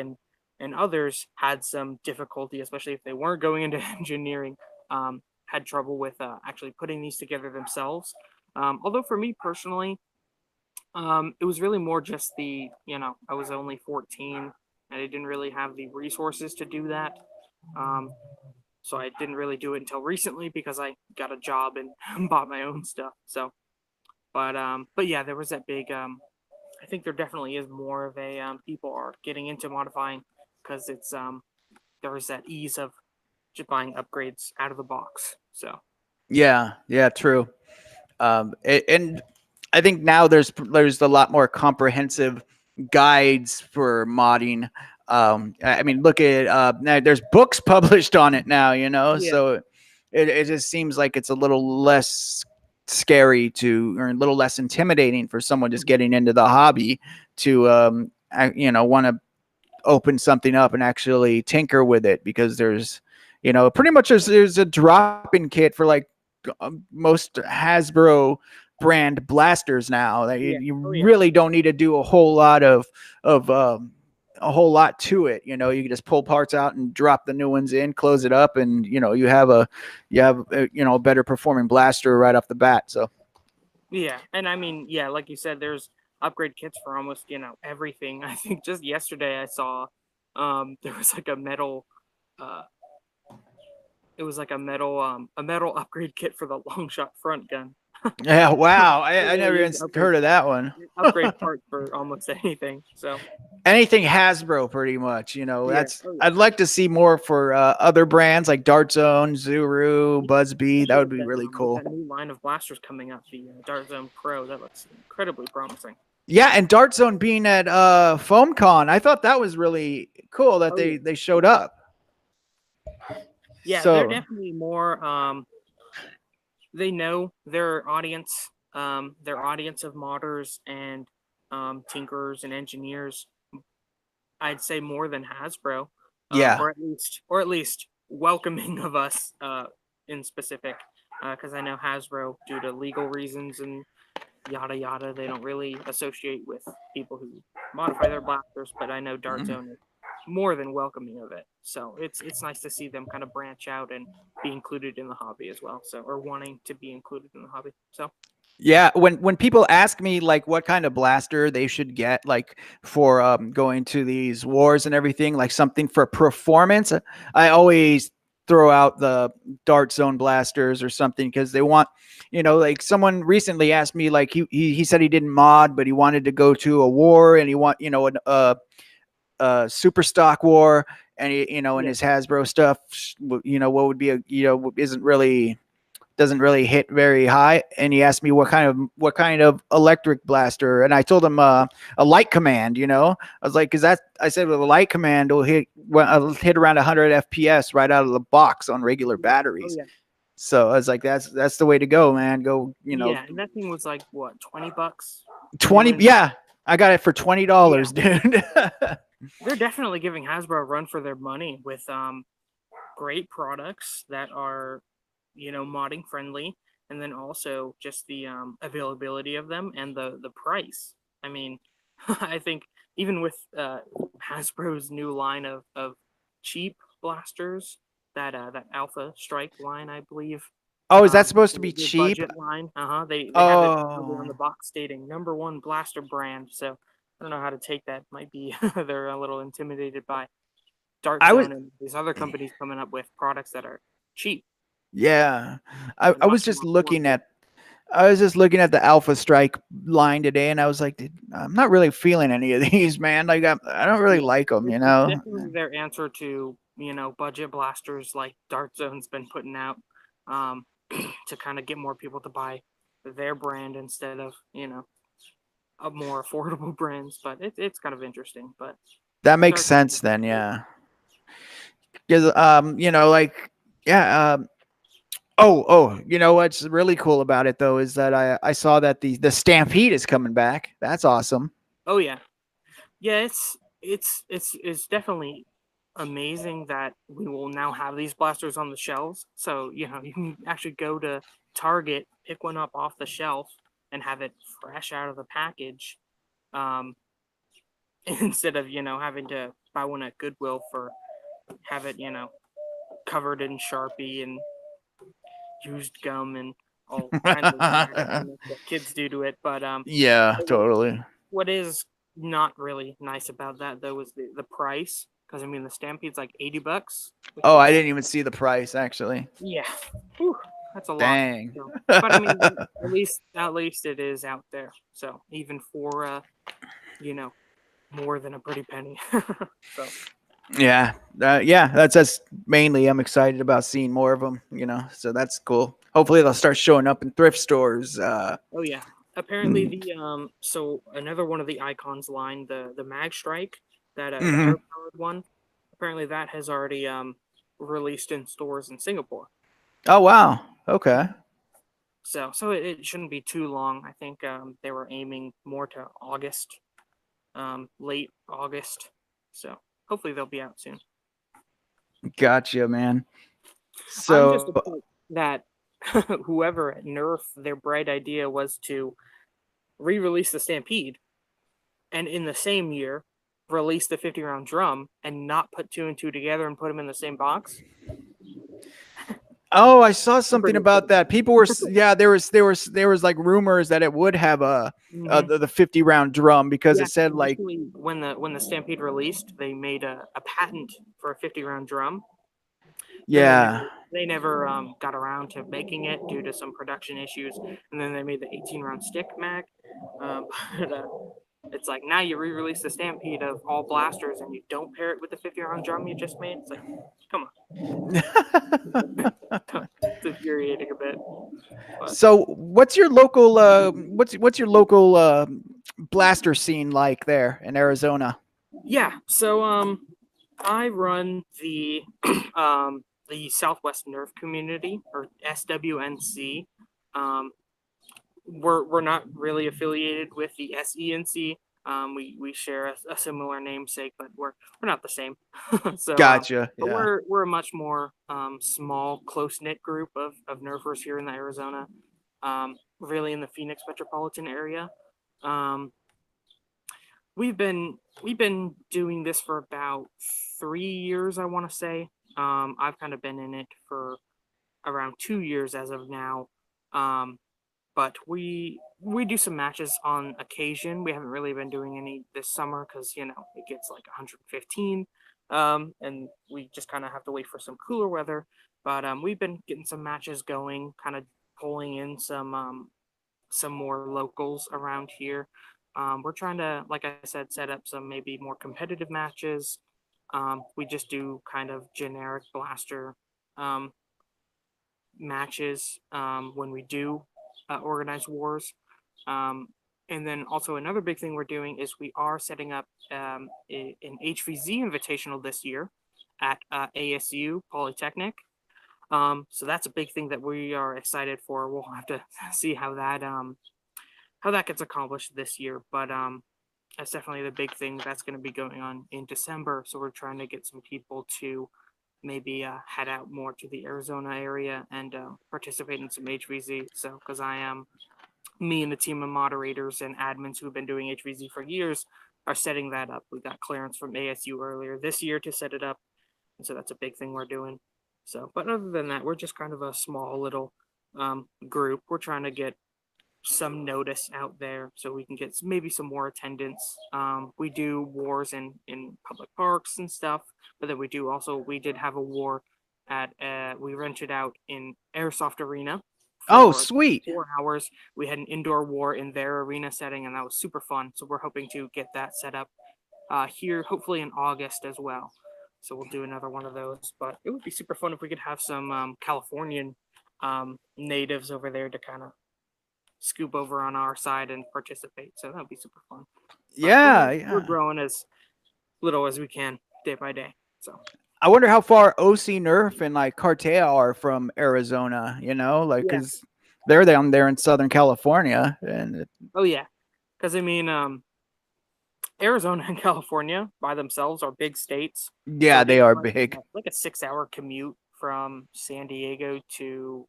and others had some difficulty, especially if they weren't going into engineering, had trouble with actually putting these together themselves. Although for me personally, it was really more just I was only 14 and I didn't really have the resources to do that. Um, so I didn't really do it until recently because I got a job and bought my own stuff. So, but yeah, there was that big. I think there definitely is more of a people are getting into modifying because it's there is that ease of just buying upgrades out of the box. So Yeah, true. And I think now there's a lot more comprehensive guides for modding. I mean, look at now there's books published on it now, yeah, so it just seems like it's a little less scary to, or a little less intimidating for someone just getting into the hobby to want to open something up and actually tinker with it, because there's pretty much there's a drop-in kit for like most Hasbro brand blasters now that yeah, you oh yeah, really don't need to do a whole lot of a whole lot to it. You can just pull parts out and drop the new ones in, close it up, and you have a a better performing blaster right off the bat. So yeah, and I mean, yeah, like you said, there's upgrade kits for almost everything. I think just yesterday I saw there was like a metal uh it was like a metal upgrade kit for the long shot front gun. yeah, wow, I Really never even is heard of that one. upgrade parts for almost anything. So Anything Hasbro, pretty much. yeah, That's oh yeah. I'd like to see more for other brands like Dart Zone, Zuru, Buzzbee. That Especially would be really with cool. that new line of blasters coming up, the Dart Zone Pro, that looks incredibly promising. Yeah, and Dart Zone being at FoamCon, I thought that was really cool that Oh yeah, they showed up. yeah, they're So definitely more. They know their audience of modders and tinkerers and engineers. I'd say more than Hasbro, yeah. or at least welcoming of us in specific, because I know Hasbro, due to legal reasons and yada yada, they don't really associate with people who modify their blasters. But I know Dart Zone is more than welcoming of it, so it's nice to see them kind of branch out and be included in the hobby as well. So, or wanting to be included in the hobby. So Yeah, when people ask me like what kind of blaster they should get, like for going to these wars and everything, like something for performance, I always throw out the Dart Zone blasters or something, because they want, like someone recently asked me, like he said he didn't mod, but he wanted to go to a war and he want super stock war, and and his Hasbro stuff, what would be isn't really doesn't really hit very high, and he asked me what kind of electric blaster, and I told him a light command. I was like, because that I said, well, the light command will hit around 100 FPS right out of the box on regular batteries. yeah. So I was like, that's the way to go, man. Go, Yeah, and that thing was like what, $20? 20. Yeah, I got it for $20, dude. They're definitely giving Hasbro a run for their money with great products that are modding friendly, and then also just the availability of them and the price. I mean, I think even with Hasbro's new line of cheap blasters, that Alpha Strike line, I believe. Oh, is that supposed to be The cheap? budget line. They have it on the Oh, box stating #1 blaster brand. So I don't know how to take that. Might be they're a little intimidated by Dart I was Zone and these other companies coming up with products that are cheap yeah. and I much was just more looking affordable. at the Alpha Strike line today, and I was like, I'm not really feeling any of these, man. Like I don't really Yeah, like them, it's definitely their answer to budget blasters like Dart Zone's been putting out, um, to kind of get more people to buy their brand instead of of more affordable brands. But it's kind of interesting. But That makes Dart sense then, yeah. Because like yeah. You know what's really cool about it though is that I saw that the Stampede is coming back. That's awesome. oh yeah, yeah, it's definitely amazing that we will now have these blasters on the shelves. So, you can actually go to Target, pick one up off the shelf, and have it fresh out of the package. Um, instead of, having to buy one at Goodwill for have it, covered in Sharpie and used gum and all kinds of nastiness that kids do to it. But Yeah, totally. what is not really nice about that though is the price, because I mean the Stampede's like $80, which Oh, I is, didn't even see the price actually. yeah, whew, that's a lot. Dang. So, but I mean, at least it is out there. So even for you know more than a pretty penny. So Yeah, yeah. That's mainly. I'm excited about seeing more of them. So that's cool. Hopefully they'll start showing up in thrift stores. oh yeah, apparently the so another one of the icons line, the Mag Strike, that the air Mhm. powered one, apparently that has already released in stores in Singapore. Oh wow. Okay. So it shouldn't be too long. I think they were aiming more to August, late August. So hopefully they'll be out soon. Gotcha, man. I'm just So upset that whoever at Nerf, their bright idea was to re-release the Stampede, and in the same year release the 50 round drum and not put two and two together and put them in the same box. Oh, I saw I'm something pretty about upset. that. People were, yeah, there was like rumors that it would have Mm-hmm. the 50 round drum because Yeah, it said like, initially when the Stampede released, they made a patent for a 50 round drum. Then yeah. they never got around to making it due to some production issues, and then they made the 18 round stick mag. But it's like now you re-release the Stampede of all blasters and you don't pair it with the 50 round drum you just made. It's like, come on, it's infuriating a bit. But So what's your local blaster scene like there in Arizona? yeah, so I run the Southwest Nerf community, or SWNC. Um, we're not really affiliated with the SENC. We share a similar namesake, but we're not the same. So, Gotcha. but Yeah. we're a much more small, close knit group of Nerfers here in the Arizona, really in the Phoenix metropolitan area. Um, we've been doing this for about 3 years, I want to say. I've kind of been in it for around 2 years as of now. Um, but we do some matches on occasion. We haven't really been doing any this summer because it gets like 115, and we just kind of have to wait for some cooler weather. But we've been getting some matches going, kind of pulling in some more locals around here. We're trying to, like I said, set up some maybe more competitive matches. We just do kind of generic blaster um, matches when we do organize wars. Um, and then also another big thing we're doing is we are setting up an HVZ invitational this year at ASU Polytechnic. So that's a big thing that we are excited for. We'll have to see how that gets accomplished this year, but that's definitely the big thing that's going to be going on in December. So we're trying to get some people to maybe head out more to the Arizona area and participate in some HVZ. So, because me and the team of moderators and admins who've been doing HVZ for years are setting that up. We got clearance from ASU earlier this year to set it up, and so that's a big thing we're doing. So, but other than that, we're just kind of a small little group. We're trying to get some notice out there so we can get maybe some more attendance. We do wars in public parks and stuff, but then we did have a war at we rented out in Airsoft Arena Oh, for sweet. 4 hours. We had an indoor war in their arena setting, and that was super fun. So we're hoping to get that set up here, hopefully in August as well. So we'll do another one of those. But it would be super fun if we could have some Californian natives over there to kind of scoop over on our side and participate. So that would be super fun. Yeah, we're growing as little as we can day by day. So I wonder how far OC Nerf and like Cartel are from Arizona, like, because they're down there in Southern California. Oh, yeah. Because, I mean, Arizona and California by themselves are big states. Yeah, so they are big. Like a 6-hour commute from San Diego to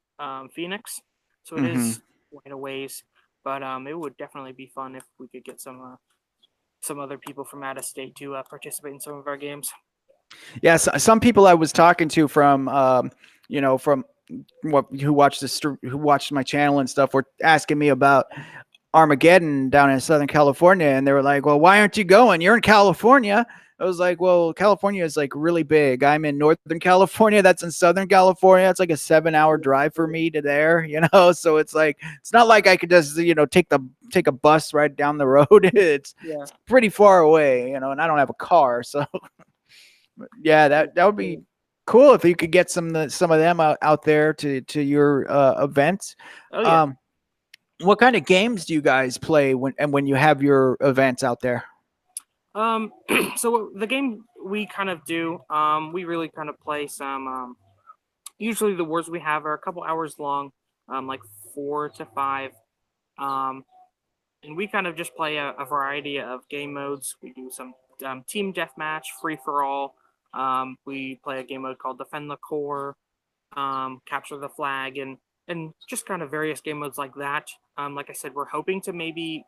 Phoenix. So it is quite a ways. But it would definitely be fun if we could get some other people from out of state to participate in some of our games. Yes, some people I was talking to from, from who watched my channel and stuff were asking me about Armageddon down in Southern California, and they were like, "Well, why aren't you going? You're in California." I was like, "Well, California is like really big. I'm in Northern California. That's in Southern California. It's like a 7-hour drive for me to there, So it's like it's not like I could just take a bus right down the road. It's pretty far away, and I don't have a car, so." Yeah, that would be cool if you could get some of them out there to your events. Oh, yeah. What kind of games do you guys play when you have your events out there? So the game we kind of do, we really kind of play some. Usually the wars we have are a couple hours long, like 4 to 5. And we kind of just play a variety of game modes. We do some team deathmatch, free for all. We play a game mode called Defend the Core, Capture the Flag, and just kind of various game modes like that. Like I said, we're hoping to maybe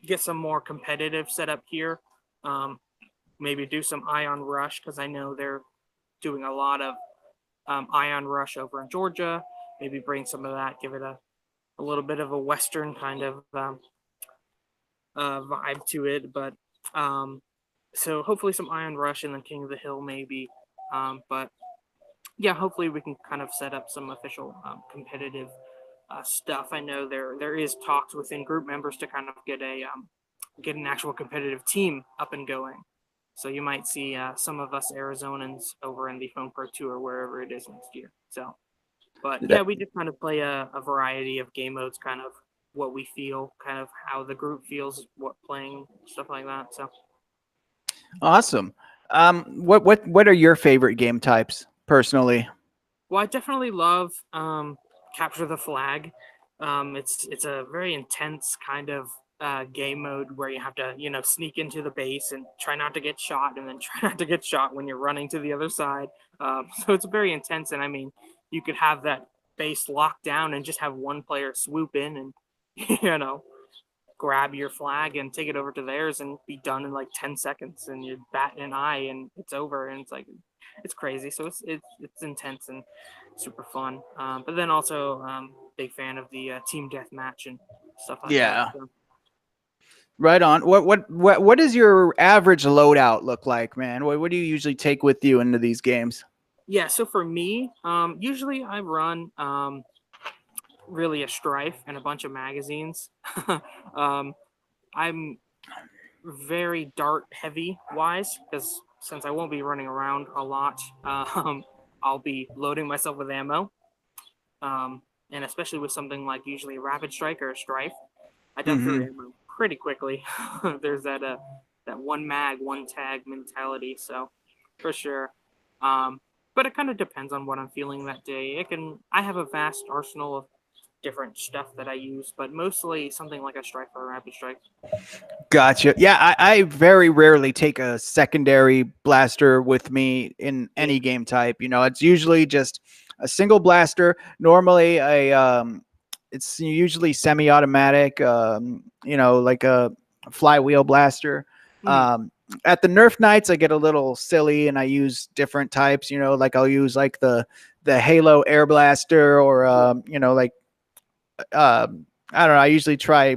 get some more competitive setup here. Maybe do some Ion Rush, because I know they're doing a lot of Ion Rush over in Georgia. Maybe bring some of that, give it a little bit of a Western kind of vibe to it. But so hopefully some Ion Rush and then King of the Hill maybe. But yeah, hopefully we can kind of set up some official competitive stuff. I know there is talks within group members to kind of get an actual competitive team up and going. So you might see some of us Arizonans over in the Phone Pro Tour or wherever it is next year. So, but yeah, we just kind of play a variety of game modes, kind of what we feel, kind of how the group feels, what playing, stuff like that. So awesome. What are your favorite game types personally? Well, I definitely love Capture the Flag. It's a very intense kind of game mode where you have to sneak into the base and try not to get shot, and then try not to get shot when you're running to the other side. So it's very intense, and I mean, you could have that base locked down and just have one player swoop in and grab your flag and take it over to theirs and be done in like 10 seconds, and you bat an eye and it's over, and it's crazy. So it's intense and super fun. But then also big fan of the team deathmatch and stuff like that. So. Right on. What does your average loadout look like, man? What do you usually take with you into these games? Yeah, so for me, usually I run really a Strife and a bunch of magazines. I'm very dart heavy wise, because since I won't be running around a lot, I'll be loading myself with ammo. And especially with something like usually a Rapid Strike or a Strife, I dump through ammo pretty quickly. There's that one mag, one tag mentality, so for sure. But it kind of depends on what I'm feeling that day. I have a vast arsenal of different stuff that I use, but mostly something like a strike or a rapid strike. Gotcha. Yeah, I very rarely take a secondary blaster with me in any game type. It's usually just a single blaster. Normally, it's usually semi-automatic. Like a flywheel blaster. At the Nerf nights, I get a little silly and I use different types. Like I'll use like the Halo air blaster, or like I don't know. I usually try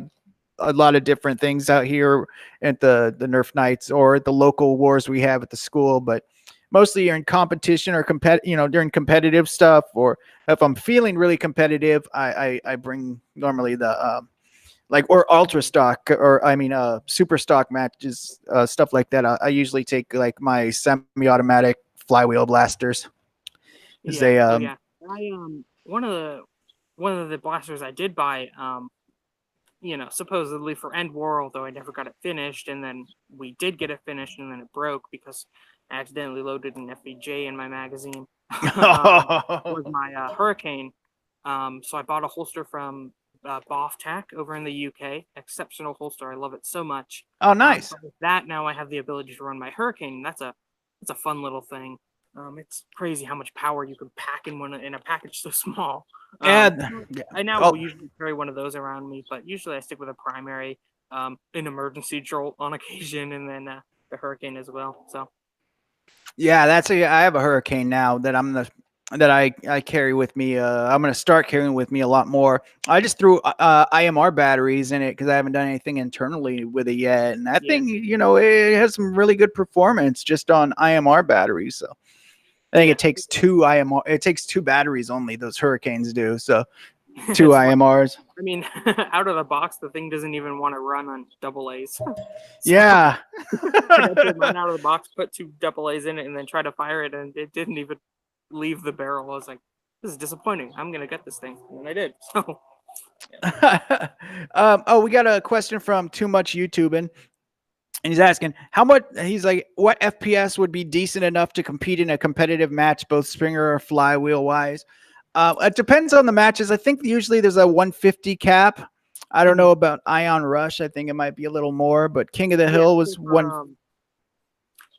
a lot of different things out here at the Nerf nights or the local wars we have at the school, but mostly you're in competition or during competitive stuff, or if I'm feeling really competitive, I bring normally the or ultra stock, or super stock matches, stuff like that. I usually take like my semi-automatic flywheel blasters. Yeah. I one of the blasters I did buy, supposedly for EndWar, although I never got it finished, and then we did get it finished, and then it broke because I accidentally loaded an FVJ in my magazine. Was my Hurricane. So I bought a holster from Tac over in the UK. Exceptional holster. I love it so much. Oh, nice. With that, now I have the ability to run my Hurricane. That's a fun little thing. It's crazy how much power you can pack in a package so small. I now will usually carry one of those around me, but usually I stick with a primary, an emergency jolt on occasion, and then the Hurricane as well. So yeah, I have a Hurricane now that I carry with me. I'm going to start carrying with me a lot more. I just threw IMR batteries in it because I haven't done anything internally with it yet, and that thing, it has some really good performance just on IMR batteries. So I think it takes two IMR. It takes two batteries only. Those Hurricanes do. So 2 IMRs. I mean, out of the box, the thing doesn't even want to run on AA's. So yeah. I got mine out of the box, put 2 AA's in it, and then try to fire it, and it didn't even leave the barrel. I was like, this is disappointing. I'm gonna get this thing, and I did. So. Yeah. We got a question from Too Much YouTubing. And he's asking he's like, what FPS would be decent enough to compete in a competitive match, both Springer or flywheel wise? It depends on the matches. I think usually there's a 150 cap. I don't know about Ion Rush. I think it might be a little more, but King of the Hill was one.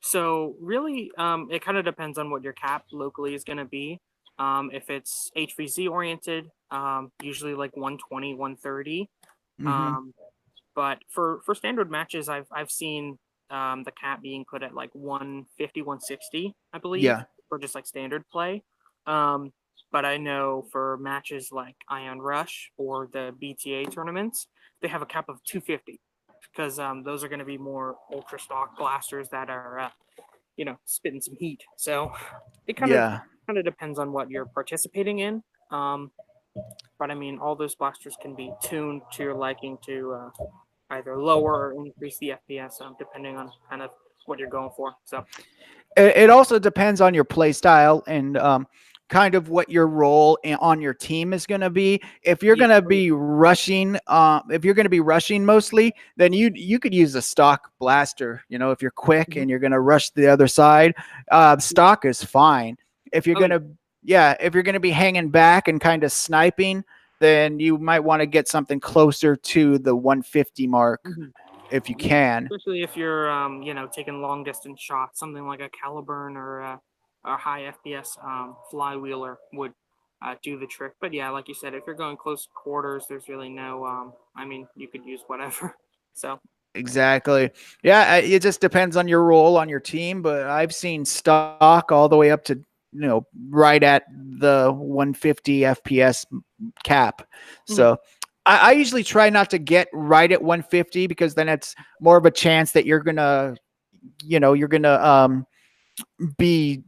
So really, it kind of depends on what your cap locally is going to be. If it's HVZ oriented, usually like 120, 130. But for standard matches, I've seen the cap being put at like 150, 160, I believe, for just like standard play. But I know for matches like Ion Rush or the BTA tournaments, they have a cap of 250 because those are going to be more ultra stock blasters that are, spitting some heat. So it kind of depends on what you're participating in. But I mean, all those blasters can be tuned to your liking to either lower or increase the FPS, depending on kind of what you're going for. So it also depends on your play style and kind of what your role on your team is going to be. If you're going to be rushing, mostly, then you could use a stock blaster. If you're quick and you're going to rush the other side, stock is fine. If you're going to be hanging back and kind of sniping, then you might want to get something closer to the 150 mark if you can. Especially if you're, taking long distance shots, something like a Caliburn or a high FPS flywheeler would do the trick. But yeah, like you said, if you're going close quarters, there's really no, you could use whatever. So. Exactly. Yeah, it just depends on your role on your team, but I've seen stock all the way up to, right at the 150 FPS cap. So I usually try not to get right at 150 because then it's more of a chance that you're gonna be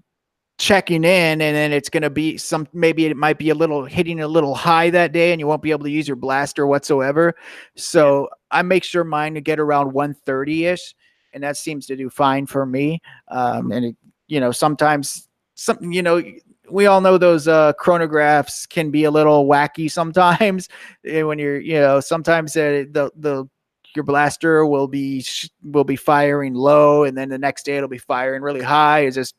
checking in, and then it's going to be maybe it might be hitting a little high that day and you won't be able to use your blaster whatsoever. So I make sure mine to get around 130 ish, and that seems to do fine for me. And sometimes we all know those chronographs can be a little wacky sometimes when you're, sometimes your blaster will be firing low, and then the next day it'll be firing really high. It's just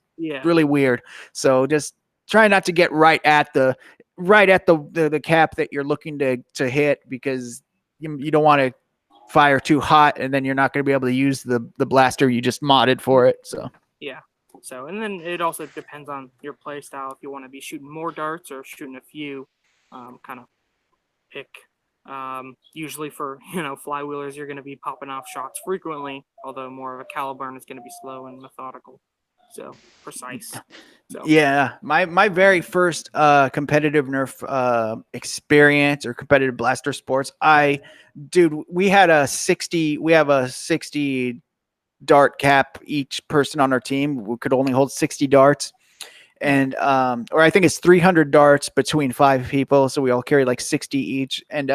really weird. So just try not to get right at the right at the cap that you're looking to hit, because you don't want to fire too hot and then you're not going to be able to use the blaster you just modded for it. So Yeah. So, and then it also depends on your play style. If you want to be shooting more darts or shooting a few, kind of pick. Usually for, flywheelers, you're going to be popping off shots frequently, although more of a caliburn is going to be slow and methodical. So precise. So yeah, my very first competitive Nerf experience or competitive blaster sports, we have a 60 dart cap. Each person on our team, we could only hold 60 darts, and or I think it's 300 darts between 5 people, so we all carry like 60 each. And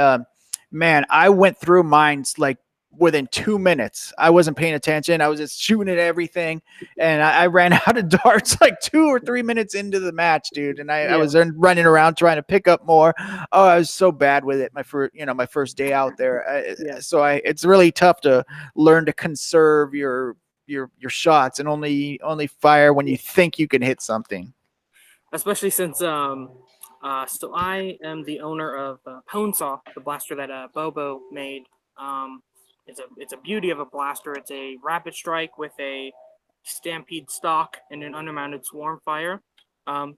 man, I went through mine like within 2 minutes. I wasn't paying attention. I was just shooting at everything, and I ran out of darts like 2 or 3 minutes into the match, dude. And I was running around trying to pick up more. Oh, I was so bad with it. My first day out there. So it's really tough to learn to conserve your shots and only fire when you think you can hit something. Especially since so I am the owner of Ponesaw, the blaster that Bobo made. It's a beauty of a blaster. It's a rapid strike with a stampede stock and an undermounted swarm fire.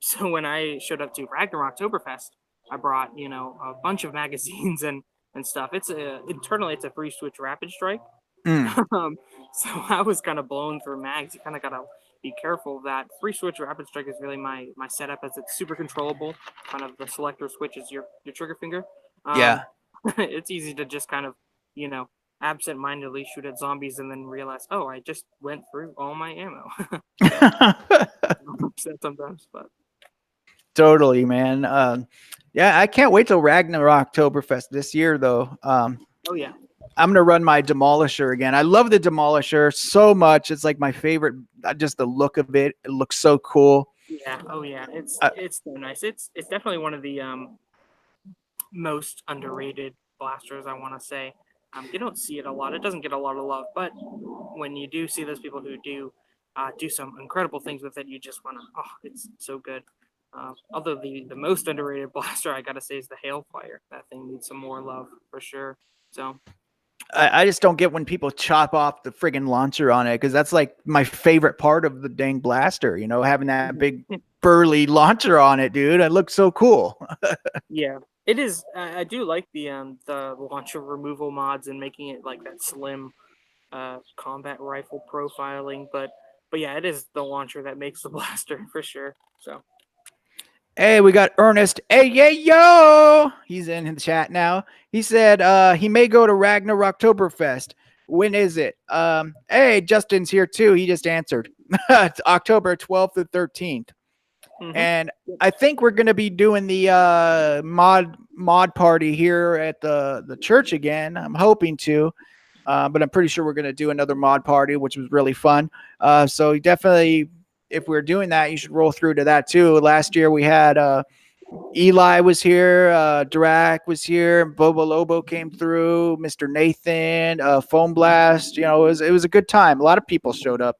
So when I showed up to Ragnarok Oktoberfest, I brought a bunch of magazines and stuff. Internally it's a free switch rapid strike. So I was kind of blown through mags. You kind of gotta be careful of that. Free switch rapid strike is really my setup, as it's super controllable. Kind of the selector switch is your trigger finger. It's easy to just kind of absent-mindedly shoot at zombies and then realize, oh, I just went through all my ammo. I'm upset sometimes, but totally, man. I can't wait till Ragnarok Oktoberfest this year, though. Oh yeah. I'm gonna run my Demolisher again. I love the Demolisher so much. It's like my favorite. Just the look of it. It looks so cool. Yeah. Oh yeah. It's so nice. It's definitely one of the most underrated blasters, I want to say. You don't see it a lot. It doesn't get a lot of love, but when you do see those people who do some incredible things with it, you just want to. Oh, it's so good. Although the most underrated blaster, I gotta say, is the Hailfire. That thing needs some more love for sure. So I just don't get when people chop off the friggin' launcher on it, because that's like my favorite part of the dang blaster, having that big burly launcher on it, dude. It looks so cool. Yeah, it is. I do like the launcher removal mods and making it like that slim combat rifle profiling, but yeah, it is the launcher that makes the blaster for sure. So hey, we got Ernest. Hey, yeah, yo! He's in the chat now. He said he may go to Ragnarok Oktoberfest. When is it? Hey, Justin's here too. He just answered. It's October 12th to 13th. And I think we're going to be doing the mod party here at the church again. I'm hoping to, but I'm pretty sure we're going to do another mod party, which was really fun. So definitely, if we're doing that, you should roll through to that too. Last year we had Eli was here, Drac was here, Bobo Lobo came through, Mr. Nathan, Foam Blast. It was a good time. A lot of people showed up.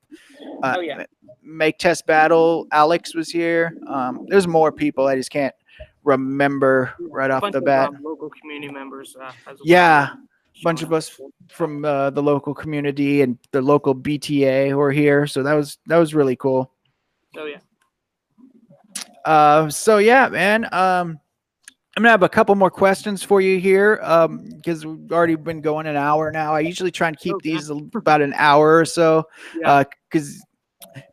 Oh yeah. Make Test Battle. Alex was here. There's more people. I just can't remember right off the bat. Local community members as well. Yeah, a bunch of us from the local community and the local BTA who are here. So that was really cool. Oh yeah. So yeah, man. I'm gonna have a couple more questions for you here, because we've already been going an hour now. I usually try and keep these about an hour or so, because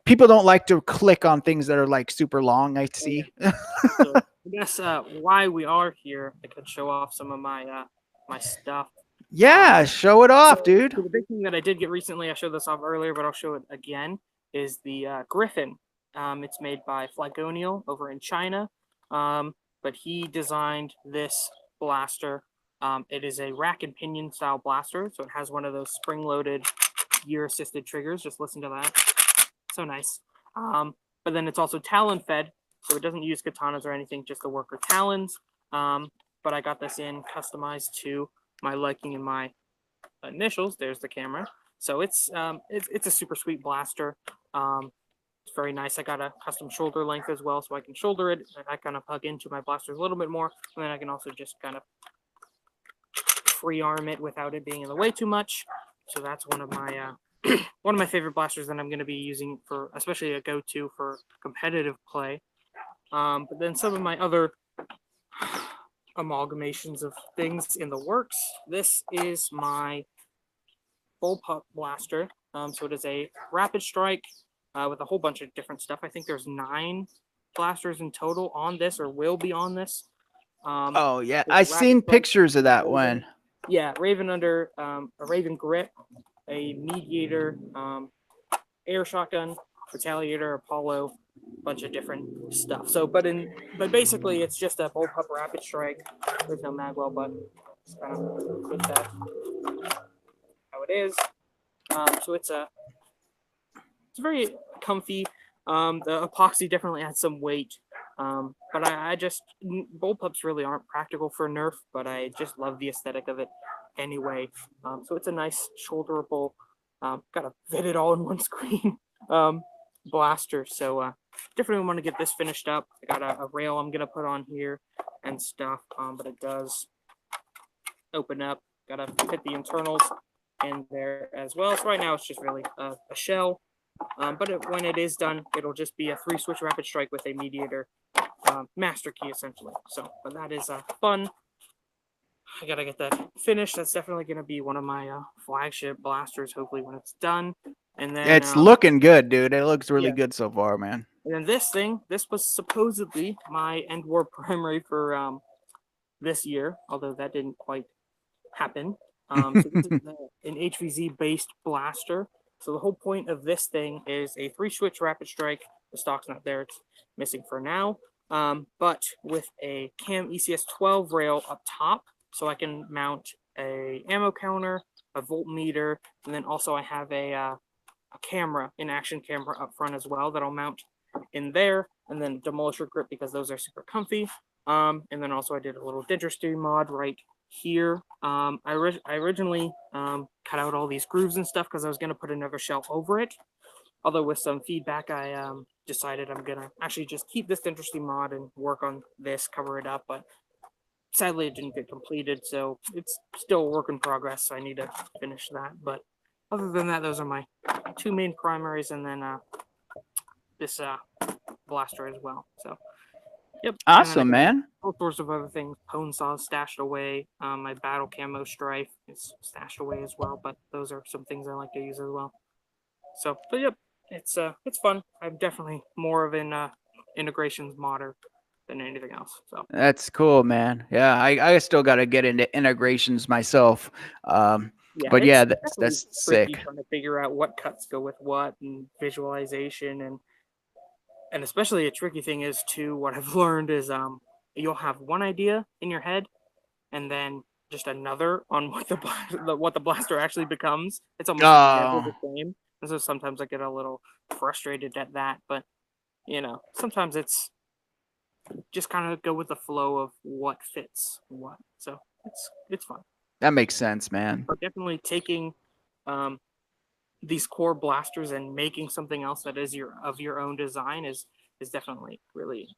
people don't like to click on things that are like super long. I see. So I guess why we are here, I could show off some of my my stuff. Yeah, show it off, dude. So the big thing that I did get recently, I showed this off earlier, but I'll show it again, is the Griffin. It's made by Flagonial over in China, but he designed this blaster. It is a rack and pinion style blaster, so it has one of those spring-loaded gear-assisted triggers. Just listen to that. So nice. But then it's also talon fed, so it doesn't use katanas or anything, just the worker talons. But I got this in customized to my liking and my initials. There's the camera. So it's a super sweet blaster. It's very nice. I got a custom shoulder length as well, so I can shoulder it. And I kind of plug into my blasters a little bit more, and then I can also just kind of free arm it without it being in the way too much. So that's one of my one of my favorite blasters that I'm going to be using for, especially a go-to for competitive play. But then some of my other amalgamations of things in the works. This is my bullpup blaster. So it is a rapid strike with a whole bunch of different stuff. I think there's 9 blasters in total on this, or will be on this. Oh yeah, I seen pictures of that one. Yeah, Raven under a Raven grip, a mediator, air shotgun, retaliator, Apollo, bunch of different stuff. So, but basically, it's just a bullpup rapid strike. There's no magwell, but just kind of put that how it is. So it's very comfy. The epoxy definitely adds some weight. But I just, bullpups really aren't practical for Nerf, but I just love the aesthetic of it anyway. So it's a nice shoulderable, gotta fit it all in one screen, blaster. So definitely want to get this finished up. I got a rail I'm gonna put on here and stuff, but it does open up. Gotta fit the internals in there as well. So right now it's just really a shell. But when it is done, it'll just be a 3-switch rapid strike with a mediator master key, essentially. So, but that is fun. I gotta get that finished. That's definitely gonna be one of my flagship blasters, hopefully when it's done. And then it's looking good, dude. It looks really good so far, man. And then this was supposedly my EndWar primary for this year, although that didn't quite happen. So this is an HVZ based blaster. So the whole point of this thing is a 3-switch rapid strike. The stock's not there; it's missing for now. But with a cam ECS 12 rail up top, so I can mount a ammo counter, a voltmeter, and then also I have a camera, an action camera up front as well that I'll mount in there, and then demolisher grip because those are super comfy. And then also I did a little dentistry mod right here. I originally cut out all these grooves and stuff because I was going to put another shell over it. Although with some feedback, I decided I'm going to actually just keep this dentistry mod and work on this, cover it up. But sadly, it didn't get completed, so it's still a work in progress. So I need to finish that. But other than that, those are my 2 main primaries, and then this blaster as well. So, yep. Awesome, man. All sorts of other things. Pwn saws stashed away. My battle camo strife is stashed away as well. But those are some things I like to use as well. So, but yep, it's fun. I'm definitely more of an integrations modder than anything else. So that's cool, man. Yeah, I still got to get into integrations myself. But yeah, that's sick. Trying to figure out what cuts go with what and visualization and especially a tricky thing is too. What I've learned is you'll have one idea in your head and then just another on what the blaster actually becomes. It's almost never the same. And so sometimes I get a little frustrated at that, but sometimes it's just kind of go with the flow of what fits what. So it's fun. That makes sense, man. But definitely taking these core blasters and making something else that is your own design is definitely really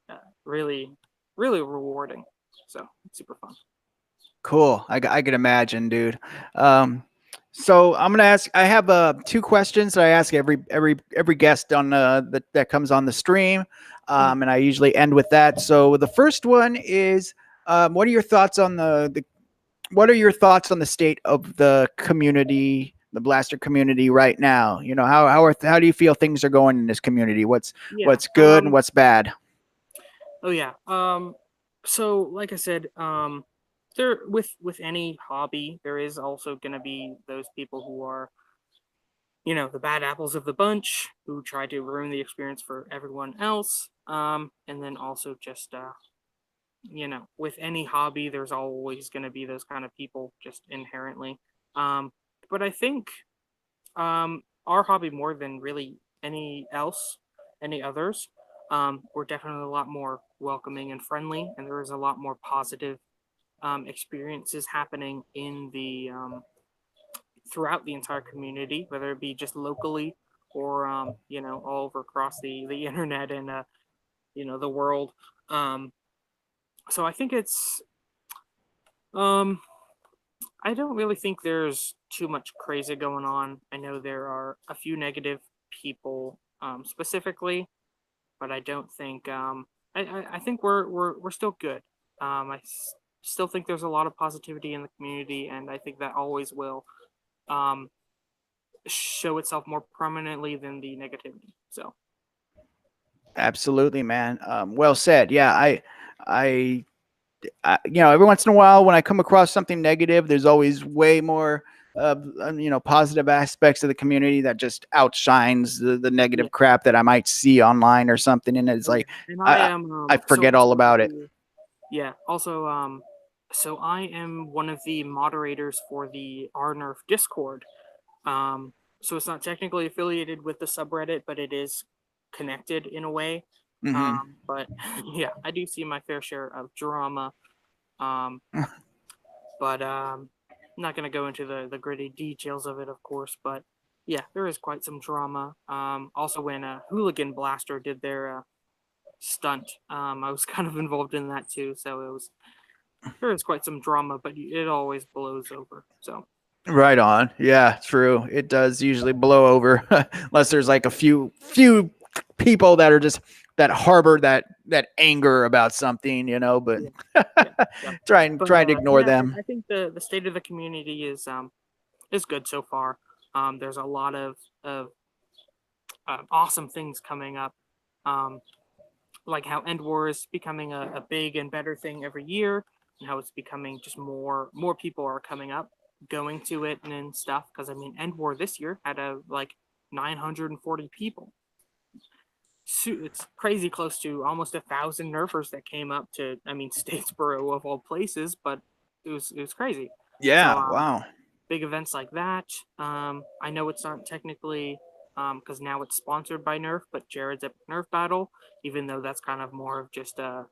rewarding. So it's super fun. Cool. I could imagine, dude. So I'm gonna ask. I have 2 questions that I ask every guest on that comes on the stream, and I usually end with that. So the first one is, what are your thoughts on what are your thoughts on the state of the community, the blaster community right now? How do you feel things are going in this community? What's good and what's bad? Oh yeah. So like I said, there with any hobby, there is also going to be those people who are, the bad apples of the bunch who try to ruin the experience for everyone else. And then also just, with any hobby, there's always going to be those kind of people just inherently. But I think our hobby more than really any others, we're definitely a lot more welcoming and friendly, and there is a lot more positive experiences happening in the throughout the entire community, whether it be just locally or all over across the internet and the world. So I think it's um I don't really think there's too much crazy going on. I know there are a few negative people specifically, but I don't think I think we're still good. Still think there's a lot of positivity in the community, and I think that always will um, show itself more prominently than the negativity. So Absolutely, man. Well said. Yeah, every once in a while when I come across something negative, there's always way more positive aspects of the community that just outshines the yeah, negative crap that I might see online or something. And it's like, and I I, am I so forget all about it. yeah. Also, so I am one of the moderators for the Nerf Discord. So it's not technically affiliated with the subreddit, but it is connected in a way. Mm-hmm. But yeah, I do see my fair share of drama. Um, but I'm not going to go into the gritty details of it, of course. But yeah, there is quite some drama. Also, when Hooligan Blaster did their stunt, I was kind of involved in that too. So there is quite some drama, but it always blows over. So Right on. Yeah, true. It does usually blow over unless there's like a few people that are just that harbor that anger about something, but yeah, yeah, yeah. But try to ignore yeah, them. I think the state of the community is good so far. There's a lot of awesome things coming up. Um, like how EndWar is becoming a big and better thing every year, and how it's becoming just more people are coming up, going to it and stuff. Because I mean, EndWar this year had like 940 people. It's crazy close to almost 1,000 nerfers that came up to. I mean, Statesboro of all places, but it was crazy. So Yeah, wow. big events like that. I know it's not technically because now it's sponsored by Nerf, but Jared's Epic Nerf Battle, even though that's kind of more of just a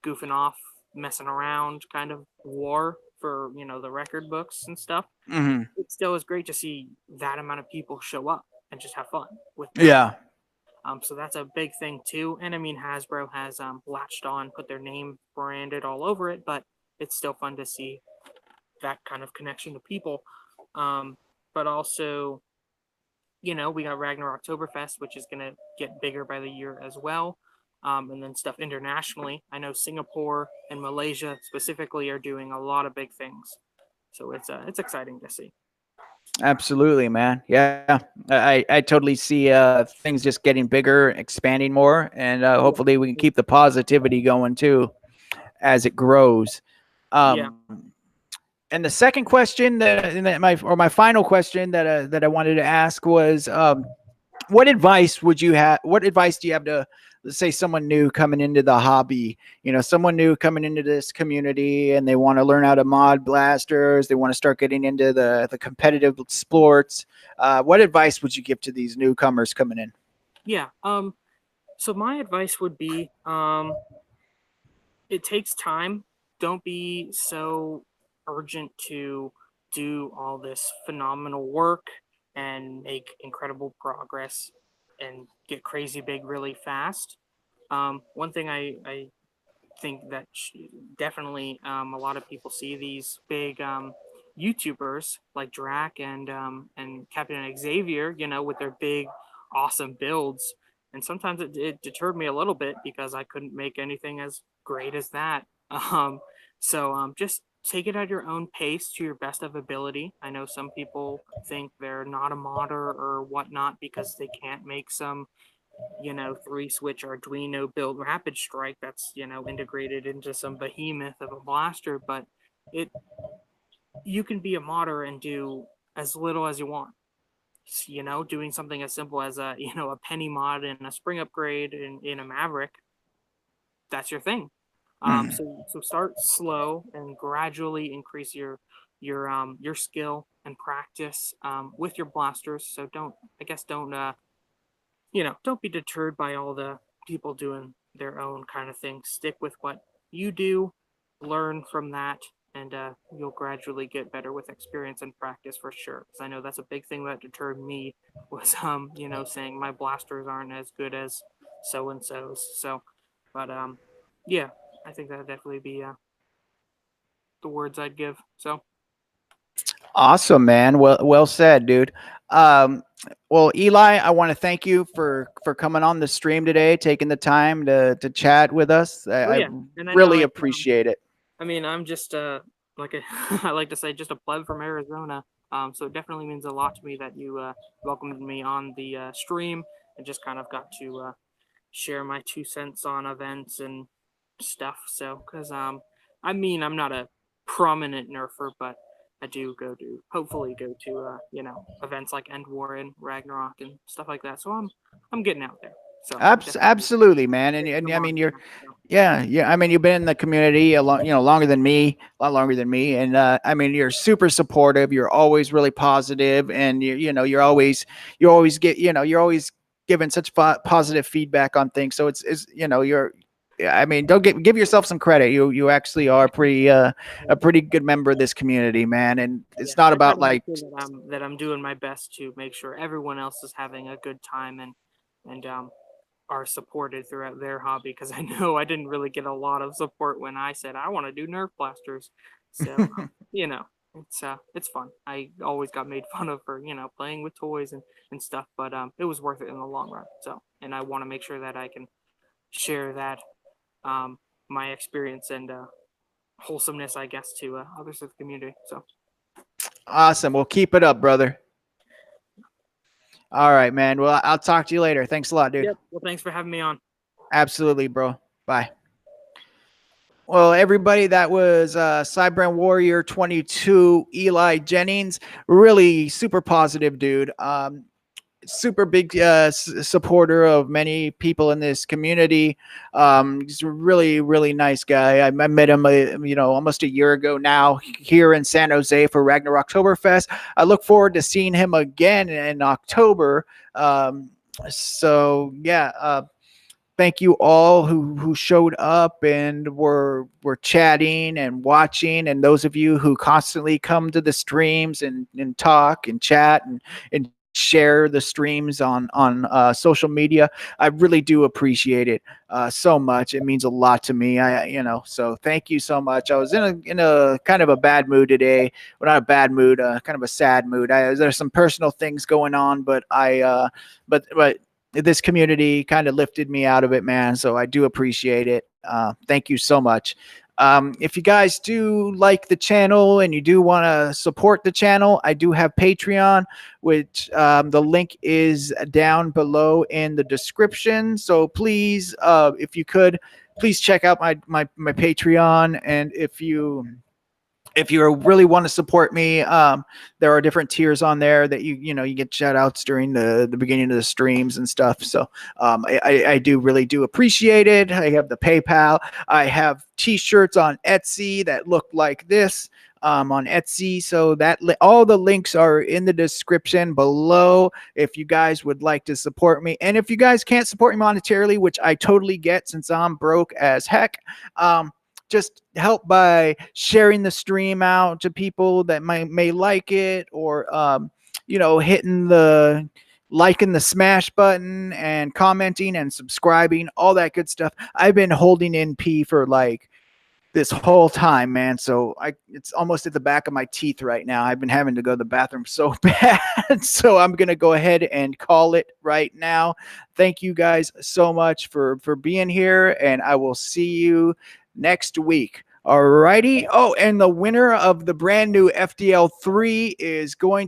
goofing off, messing around kind of war for the record books and stuff. Hmm. It still is great to see that amount of people show up and just have fun with Nerf. Yeah. So that's a big thing too. And I mean, Hasbro has latched on, put their name branded all over it, but it's still fun to see that kind of connection to people. But also, we got Ragnar Oktoberfest, which is going to get bigger by the year as well. And then stuff internationally. I know Singapore and Malaysia specifically are doing a lot of big things. So it's exciting to see. Absolutely, man. Yeah, I totally see things just getting bigger, expanding more, and Yeah. hopefully we can keep the positivity going too as it grows. Yeah. And the second question my final question that I wanted to ask was, what advice would you have? What advice do you have to, let's say, someone new coming into the hobby? Someone new coming into this community, and they want to learn how to mod blasters. They want to start getting into the competitive sports. What advice would you give to these newcomers coming in? Yeah. So my advice would be, it takes time. Don't be so urgent to do all this phenomenal work and make incredible progress and get crazy big really fast. One thing I think that definitely a lot of people see these big YouTubers like Drac and Captain Xavier, with their big, awesome builds. And sometimes it deterred me a little bit because I couldn't make anything as great as that. So just take it at your own pace to your best of ability. I know some people think they're not a modder or whatnot because they can't make some 3-switch Arduino build rapid strike that's integrated into some behemoth of a blaster, but it you can be a modder and do as little as you want. Doing something as simple as a penny mod and a spring upgrade in a Maverick, that's your thing. So start slow and gradually increase your skill and practice with your blasters. So don't be deterred by all the people doing their own kind of thing. Stick with what you do, learn from that, and you'll gradually get better with experience and practice for sure. Because I know that's a big thing that deterred me was saying my blasters aren't as good as so and so's. So, but yeah, I think that'd definitely be the words I'd give. So Awesome, man. Well said, dude. Um, well, Eli, I want to thank you for coming on the stream today, taking the time to chat with us. I and I know really appreciate it. I mean, I'm just like I like to say, just a pleb from Arizona. So it definitely means a lot to me that you welcomed me on the stream and just kind of got to share my 2 cents on events and stuff. So, because I mean, I'm not a prominent nerfer, but I do hopefully go to events like EndWar and Ragnarok and stuff like that. So I'm getting out there. So Absolutely, man. And I mean, yeah. I mean, you've been in the community a lot, longer than me, a lot longer than me. And I mean, you're super supportive. You're always really positive, and you're always you're always giving such positive feedback on things. So it's you're. I mean, don't give yourself some credit. You actually are a pretty good member of this community, man. And it's not about like that I'm doing my best to make sure everyone else is having a good time and are supported throughout their hobby, because I know I didn't really get a lot of support when I said I want to do Nerf blasters. So it's fun. I always got made fun of for playing with toys and stuff, but it was worth it in the long run. So, and I want to make sure that I can share that my experience and wholesomeness, I guess, to others of the community. So awesome. Well, keep it up, brother. All right, man. Well, I'll talk to you later. Thanks a lot, dude. Yep. Well, thanks for having me on. Absolutely, bro. Bye. Well, everybody, that was Cybranwarrior22, Eli Jennings. Really super positive dude. Super big supporter of many people in this community. He's a really, really nice guy. I met him, almost a year ago now here in San Jose for Ragnarok Oktoberfest. I look forward to seeing him again in October. Thank you all who showed up and were chatting and watching, and those of you who constantly come to the streams and talk and chat and share the streams on social media. I really do appreciate it so much. It means a lot to me. So thank you so much. I was in a kind of a bad mood today. Well, not a bad mood, kind of a sad mood. There's some personal things going on, but but this community kind of lifted me out of it, man. So I do appreciate it. Thank you so much. If you guys do like the channel and you do want to support the channel, I do have Patreon, which the link is down below in the description. So please, if you could, please check out my Patreon. And if you really want to support me, there are different tiers on there that you get shout outs during the beginning of the streams and stuff. So I really do appreciate it. I have the PayPal. I have t-shirts on Etsy that look like this on Etsy. So that all the links are in the description below if you guys would like to support me. And if you guys can't support me monetarily, which I totally get since I'm broke as heck, just help by sharing the stream out to people that may like it, or hitting the liking the smash button and commenting and subscribing, all that good stuff. I've been holding in pee for like this whole time, man. So it's almost at the back of my teeth right now. I've been having to go to the bathroom so bad. So I'm going to go ahead and call it right now. Thank you guys so much for being here, and I will see you next week. Alrighty. Oh, and the winner of the brand new FDL3 is going to